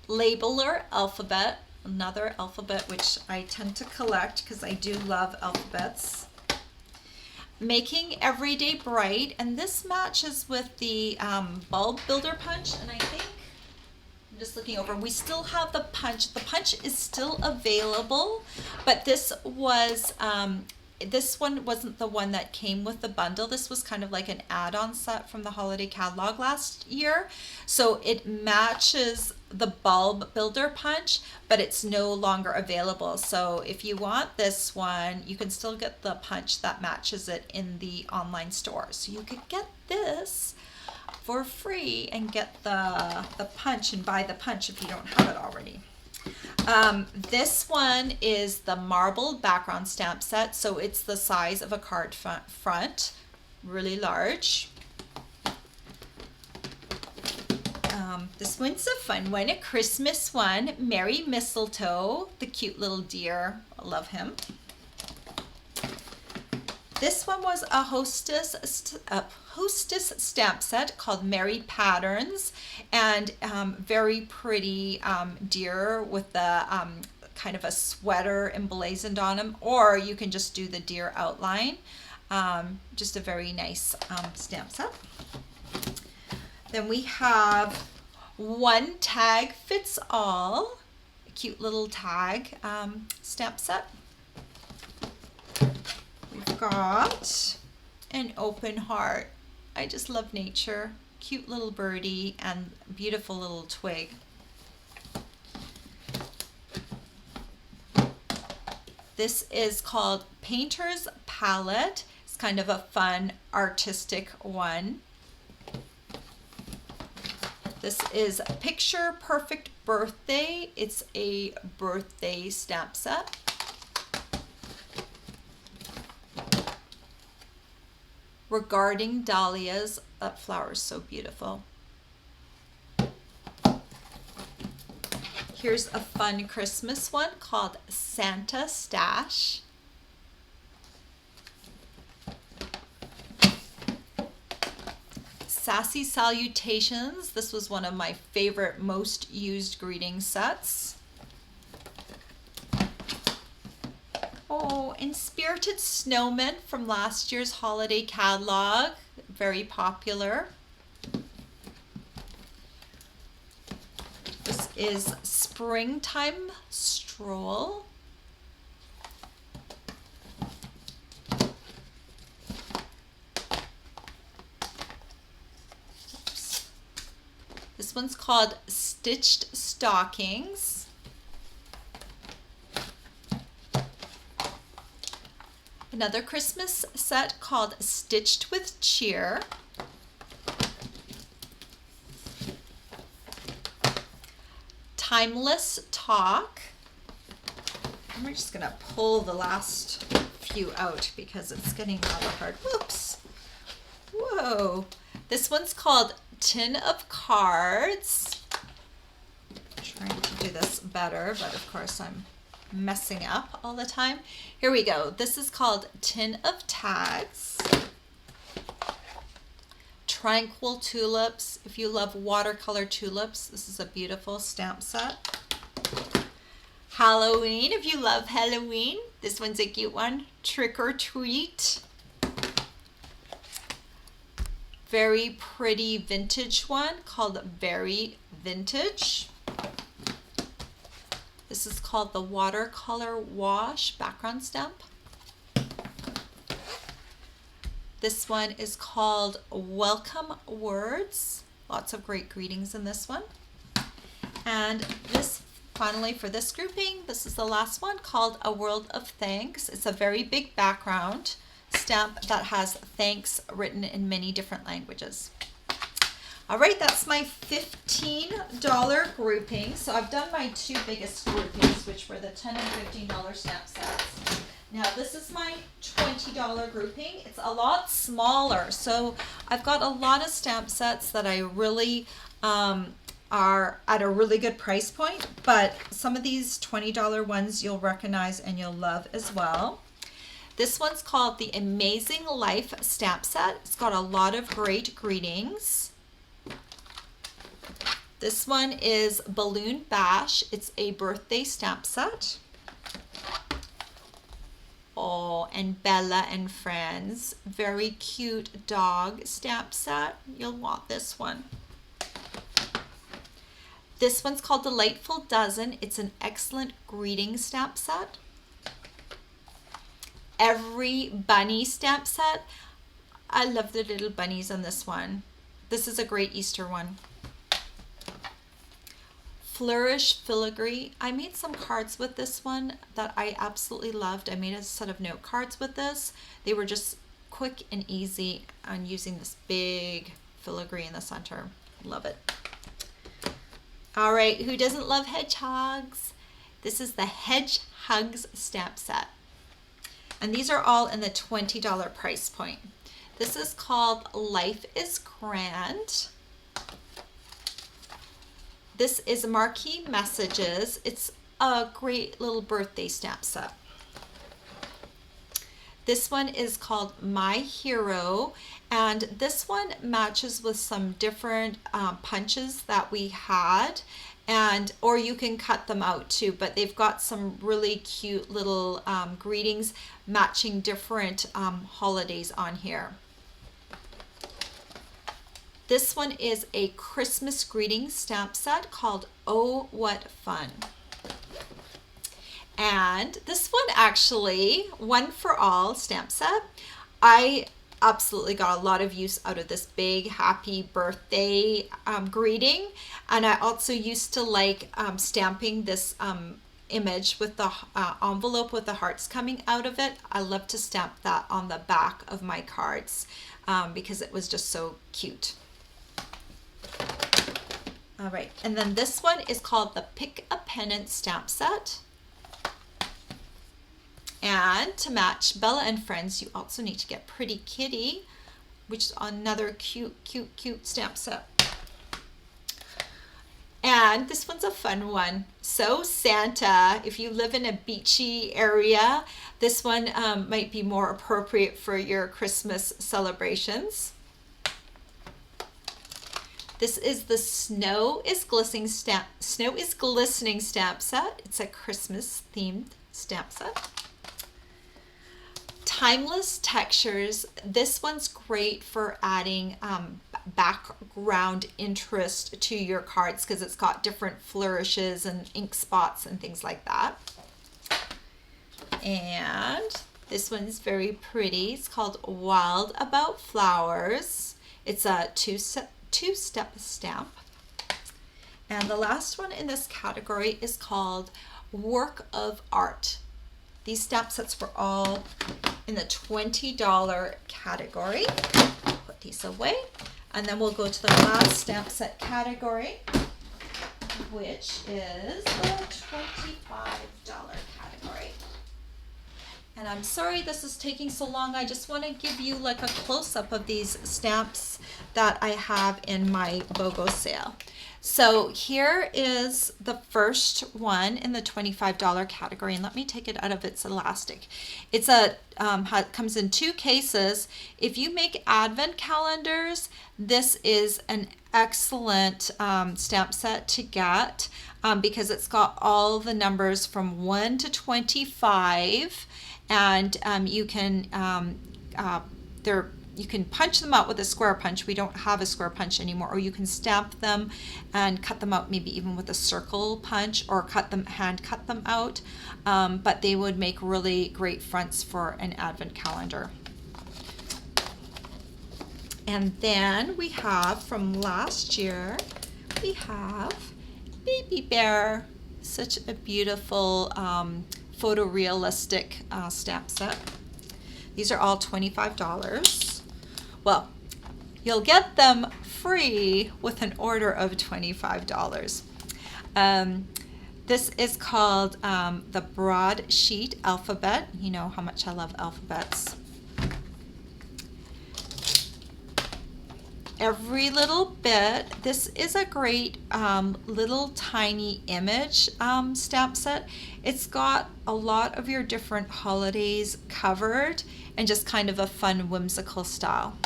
Labeler Alphabet, another alphabet which I tend to collect because I do love alphabets. Making Everyday Bright, and this matches with the bulb builder punch, and I think, I'm just looking over, we still have the punch. The punch is still available, but this was this one wasn't the one that came with the bundle. This was kind of like an add-on set from the holiday catalog last year. So it matches the bulb builder punch, but it's no longer available. So if you want this one, you can still get the punch that matches it in the online store. So you could get this for free and get the punch and buy the punch if you don't have it already. This one is the marbled background stamp set, so it's the size of a card front, really large. This one's a fun one, a Christmas one, Merry Mistletoe, the cute little deer, I love him. This one was a hostess stamp set called Merry Patterns, and very pretty deer with the kind of a sweater emblazoned on him, or you can just do the deer outline. Just a very nice stamp set. Then we have One Tag Fits All, a cute little tag stamp set. We've got an Open Heart. I just love nature. Cute little birdie and beautiful little twig. This is called Painter's Palette. It's kind of a fun artistic one. This is Picture Perfect Birthday. It's a birthday stamp set. Regarding Dahlias, that flower is so beautiful. Here's a fun Christmas one called Santa Stash. Sassy Salutations. This was one of my favorite, most used greeting sets. Oh, and Spirited Snowman from last year's holiday catalog. Very popular. This is Springtime Stroll. Oops. This one's called Stitched Stockings. Another Christmas set called Stitched with Cheer. Timeless Talk. And we're just gonna pull the last few out because it's getting rather hard. Whoops. Whoa. This one's called Tin of Cards. I'm trying to do this better, but of course I'm messing up all the time. Here we go. This is called Tin of Tags. Tranquil Tulips. If you love watercolor tulips, this is a beautiful stamp set. Halloween. If you love Halloween, this one's a cute one. Trick or Treat. Very pretty vintage one called Very Vintage. This is called the Watercolor Wash background stamp. This one is called Welcome Words. Lots of great greetings in this one. And this, finally for this grouping, this is the last one called A World of Thanks. It's a very big background stamp that has thanks written in many different languages. All right, that's my $15 grouping. So I've done my two biggest groupings, which were the $10 and $15 stamp sets. Now this is my $20 grouping. It's a lot smaller. So I've got a lot of stamp sets that I really are at a really good price point, but some of these $20 ones you'll recognize and you'll love as well. This one's called the Amazing Life stamp set. It's got a lot of great greetings. This one is Balloon Bash. It's a birthday stamp set. Oh, and Bella and Friends. Very cute dog stamp set. You'll want this one. This one's called Delightful Dozen. It's an excellent greeting stamp set. Every bunny stamp set. I love the little bunnies on this one. This is a great Easter one. Flourish Filigree. I made some cards with this one that I absolutely loved. I made a set of note cards with this. They were just quick and easy on using this big filigree in the center. Love it. All right, who doesn't love hedgehogs? This is the Hedgehogs stamp set. And these are all in the $20 price point. This is called Life is Grand. This is Marquee Messages. It's a great little birthday stamp set. This one is called My Hero, and this one matches with some different punches that we had, or you can cut them out too, but they've got some really cute little greetings matching different holidays on here. This one is a Christmas greeting stamp set called Oh What Fun. And this one actually, One for All stamp set. I absolutely got a lot of use out of this big happy birthday greeting. And I also used to like stamping this image with the envelope with the hearts coming out of it. I love to stamp that on the back of my cards because it was just so cute. All right, and then this one is called the Pick a Pennant stamp set. And to match Bella and Friends, you also need to get Pretty Kitty, which is another cute stamp set. And this one's a fun one. So Santa, if you live in a beachy area, this one might be more appropriate for your Christmas celebrations. This is the Snow is Glistening stamp set. It's a Christmas themed stamp set. Timeless Textures. This one's great for adding background interest to your cards because it's got different flourishes and ink spots and things like that. And this one's very pretty. It's called Wild About Flowers. It's a two-step stamp. And the last one in this category is called Work of Art. These stamp sets were all in the $20 category. Put these away. And then we'll go to the last stamp set category, which is the $25 category. And I'm sorry this is taking so long. I just want to give you like a close-up of these stamps that I have in my BOGO sale. So here is the first one in the $25 category, and let me take it out of its elastic. It's comes in two cases. If you make advent calendars, this is an excellent stamp set to get because it's got all the numbers from 1 to 25, and you can you can punch them out with a square punch. We don't have a square punch anymore. Or you can stamp them and cut them out maybe even with a circle punch, or hand cut them out. But they would make really great fronts for an advent calendar. And then we have from last year, we have Baby Bear. Such a beautiful photorealistic stamp set. These are all $25. Well, you'll get them free with an order of $25. This is called the Broadsheet Alphabet. You know how much I love alphabets. Every little bit. This is a great little tiny image stamp set. It's got a lot of your different holidays covered and just kind of a fun whimsical style.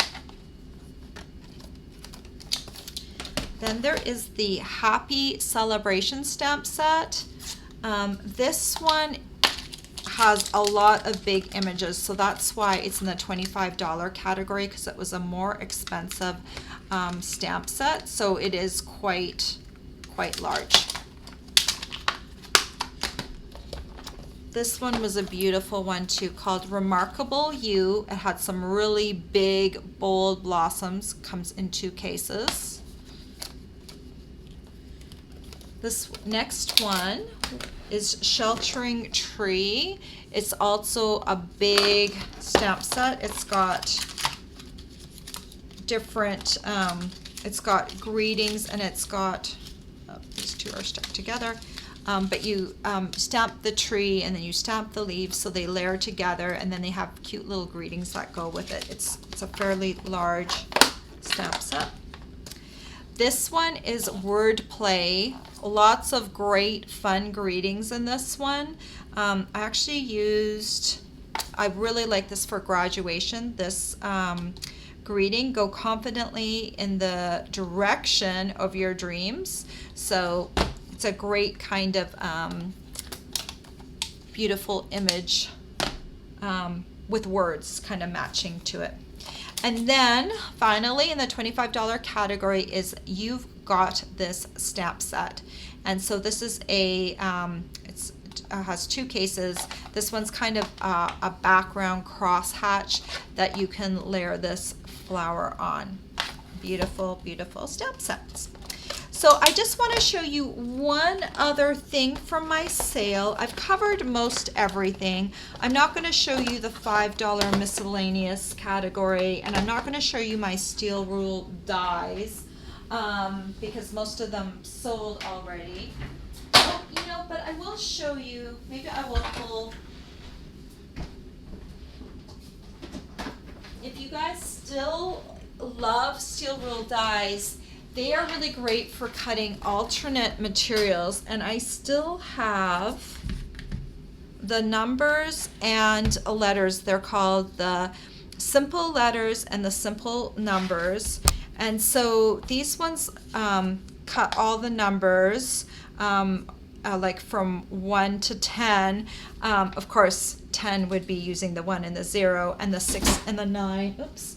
Then there is the Happy Celebration stamp set. This one has a lot of big images, so that's why it's in the $25 category, because it was a more expensive stamp set, so it is quite large. This one was a beautiful one too, called Remarkable You. It had some really big, bold blossoms. Comes in 2 cases. This next one is Sheltering Tree. It's also a big stamp set. It's got different, it's got greetings, and it's got, these 2 are stuck together. But you stamp the tree, and then you stamp the leaves, so they layer together, and then they have cute little greetings that go with it. It's a fairly large stamp set. This one is Wordplay. Lots of great fun greetings in this one. I really like this for graduation. This greeting, go confidently in the direction of your dreams. So it's a great kind of beautiful image with words kind of matching to it. And then finally in the $25 category is You've Got This stamp set. And so this is a, it has 2 cases. This one's kind of a background crosshatch that you can layer this flower on. Beautiful, beautiful stamp sets. So I just want to show you one other thing from my sale. I've covered most everything. I'm not going to show you the $5 miscellaneous category, and I'm not going to show you my steel rule dies because most of them sold already. Oh, but I will show you, maybe I will pull, if you guys still love steel rule dies, they are really great for cutting alternate materials, and I still have the numbers and letters. They're called the simple letters and the simple numbers. And so these ones cut all the numbers, like from 1 to 10. Of course, 10 would be using the 1 and the 0, and the 6 and the 9. Oops.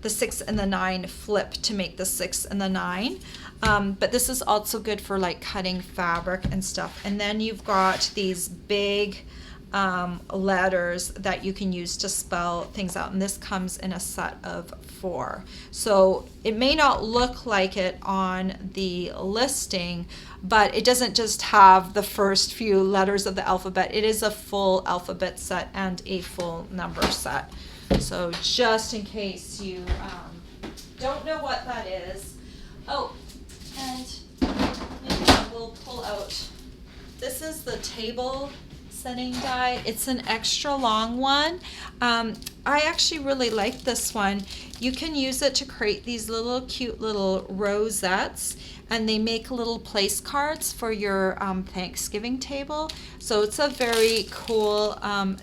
The 6 and the 9 flip to make the 6 and the 9. But this is also good for like cutting fabric and stuff. And then you've got these big letters that you can use to spell things out. And this comes in a set of 4. So it may not look like it on the listing, but it doesn't just have the first few letters of the alphabet. It is a full alphabet set and a full number set. So just in case you don't know what that is. Oh, and maybe I will pull out, this is the table setting die. It's an extra long one. I actually really like this one. You can use it to create these little cute little rosettes, and they make little place cards for your Thanksgiving table. So it's a very cool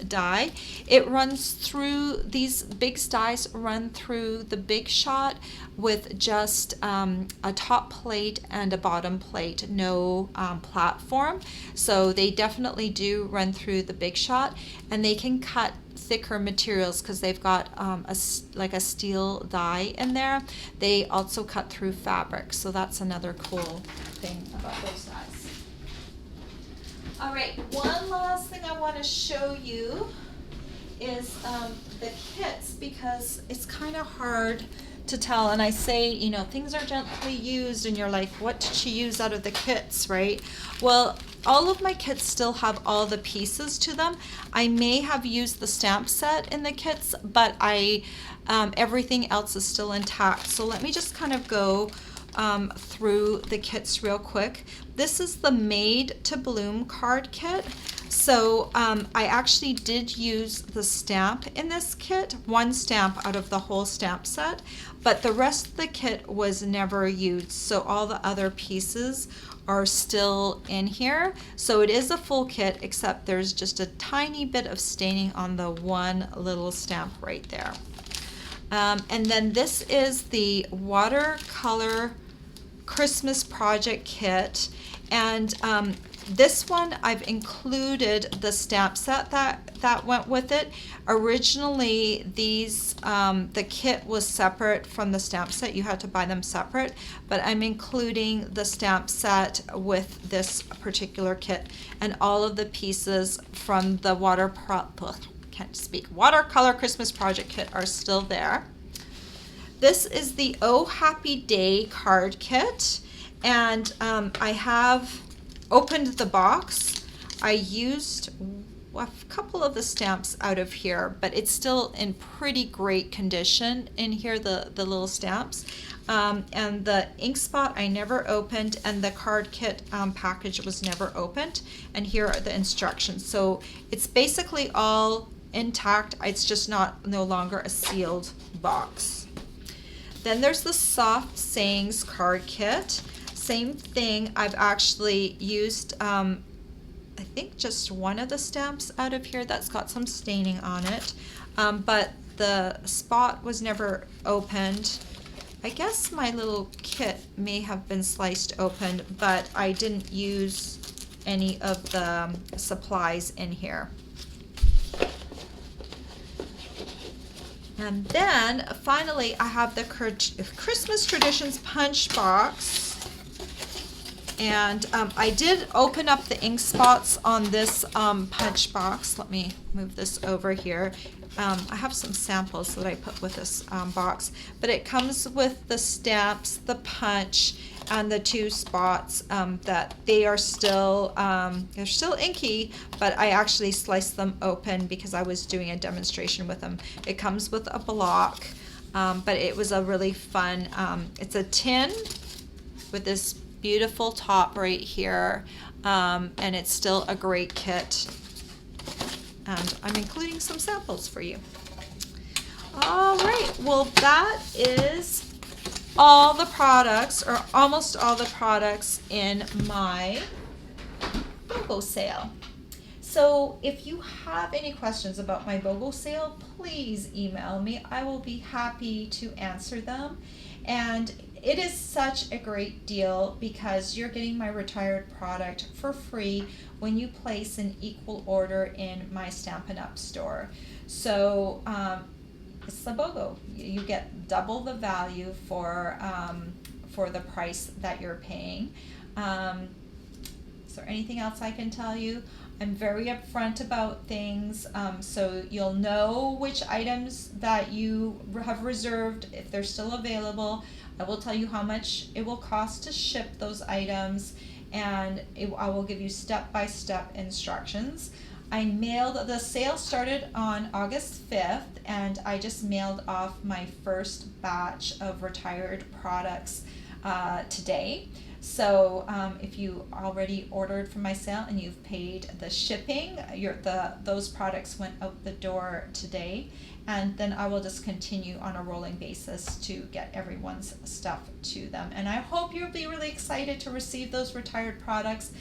die. It runs through, these big dies run through the Big Shot with just a top plate and a bottom plate, no platform. So they definitely do run through the Big Shot, and they can cut thicker materials because they've got like a steel die in there. They also cut through fabric, so that's another cool thing about those dies. All right, one last thing I want to show you is the kits, because it's kind of hard to tell, and I say, you know, things are gently used, and you're like, what did she use out of the kits, right? Well, all of my kits still have all the pieces to them. I may have used the stamp set in the kits, but everything else is still intact. So let me just kind of go through the kits real quick. This is the Made to Bloom card kit. So I actually did use the stamp in this kit, one stamp out of the whole stamp set, but the rest of the kit was never used. So all the other pieces are still in here. So it is a full kit, except there's just a tiny bit of staining on the one little stamp right there. And then this is the watercolor Christmas project kit. And This one, I've included the stamp set that went with it. Originally, these the kit was separate from the stamp set. You had to buy them separate, but I'm including the stamp set with this particular kit, and all of the pieces from the watercolor Christmas project kit are still there. This is the Oh Happy Day card kit, and I have opened the box. I used a couple of the stamps out of here, but it's still in pretty great condition in here, the little stamps. And the ink spot I never opened, and the card kit package was never opened. And here are the instructions. So it's basically all intact. It's just no longer a sealed box. Then there's the Soft Sayings card kit. Same thing. I've actually used I think just one of the stamps out of here that's got some staining on it, but the spot was never opened. I guess my little kit may have been sliced open, but I didn't use any of the supplies in here. And then finally I have the Christmas Traditions punch box. And I did open up the ink spots on this punch box. Let me move this over here. I have some samples that I put with this box, but it comes with the stamps, the punch, and the two spots that they are still they're still inky, but I actually sliced them open because I was doing a demonstration with them. It comes with a block, but it was a really fun. It's a tin with this beautiful top right here, and it's still a great kit, and I'm including some samples for you. All right, well, that is all the products, or almost all the products, in my BOGO sale. So if you have any questions about my BOGO sale, please email me. I will be happy to answer them. And it is such a great deal because you're getting my retired product for free when you place an equal order in my Stampin' Up! Store. So it's the BOGO. You get double the value for the price that you're paying. Is there anything else I can tell you? I'm very upfront about things, so you'll know which items that you have reserved, if they're still available. I will tell you how much it will cost to ship those items, and I will give you step-by-step instructions. The sale started on August 5th, and I just mailed off my first batch of retired products today. So if you already ordered from my sale and you've paid the shipping, those products went out the door today, and then I will just continue on a rolling basis to get everyone's stuff to them. And I hope you'll be really excited to receive those retired products.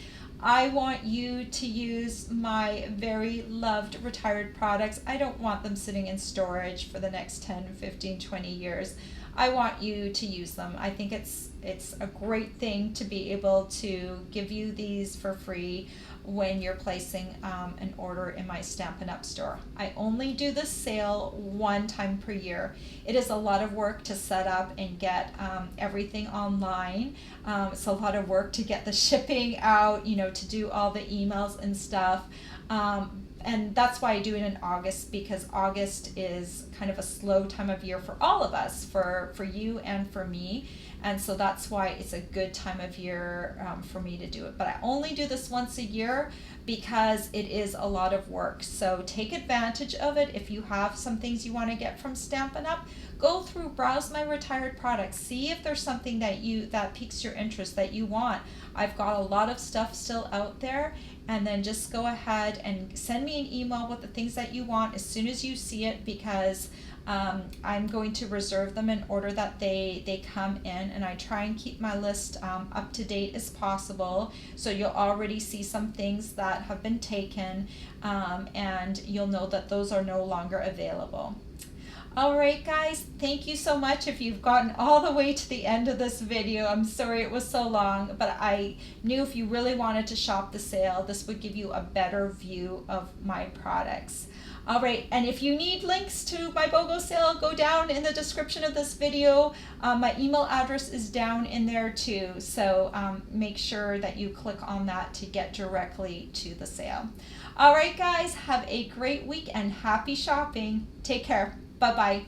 I want you to use my very loved retired products. I don't want them sitting in storage for the next 10, 15, 20 years. I want you to use them. I think it's a great thing to be able to give you these for free when you're placing an order in my Stampin' Up! Store. I only do this sale one time per year. It is a lot of work to set up and get everything online. It's a lot of work to get the shipping out, to do all the emails and stuff. And that's why I do it in August, because August is kind of a slow time of year for all of us, for you and for me. And so that's why it's a good time of year for me to do it. But I only do this once a year because it is a lot of work. So take advantage of it. If you have some things you want to get from Stampin' Up!, go through, browse my retired products, see if there's something that piques your interest that you want. I've got a lot of stuff still out there, and then just go ahead and send me an email with the things that you want as soon as you see it, because I'm going to reserve them in order that they come in, and I try and keep my list up to date as possible. So you'll already see some things that have been taken, and you'll know that those are no longer available. All right, guys, thank you so much if you've gotten all the way to the end of this video. I'm sorry it was so long, but I knew if you really wanted to shop the sale, this would give you a better view of my products. All right, and if you need links to my BOGO sale, go down in the description of this video. My email address is down in there too, so make sure that you click on that to get directly to the sale. All right, guys, have a great week and happy shopping. Take care. Bye-bye.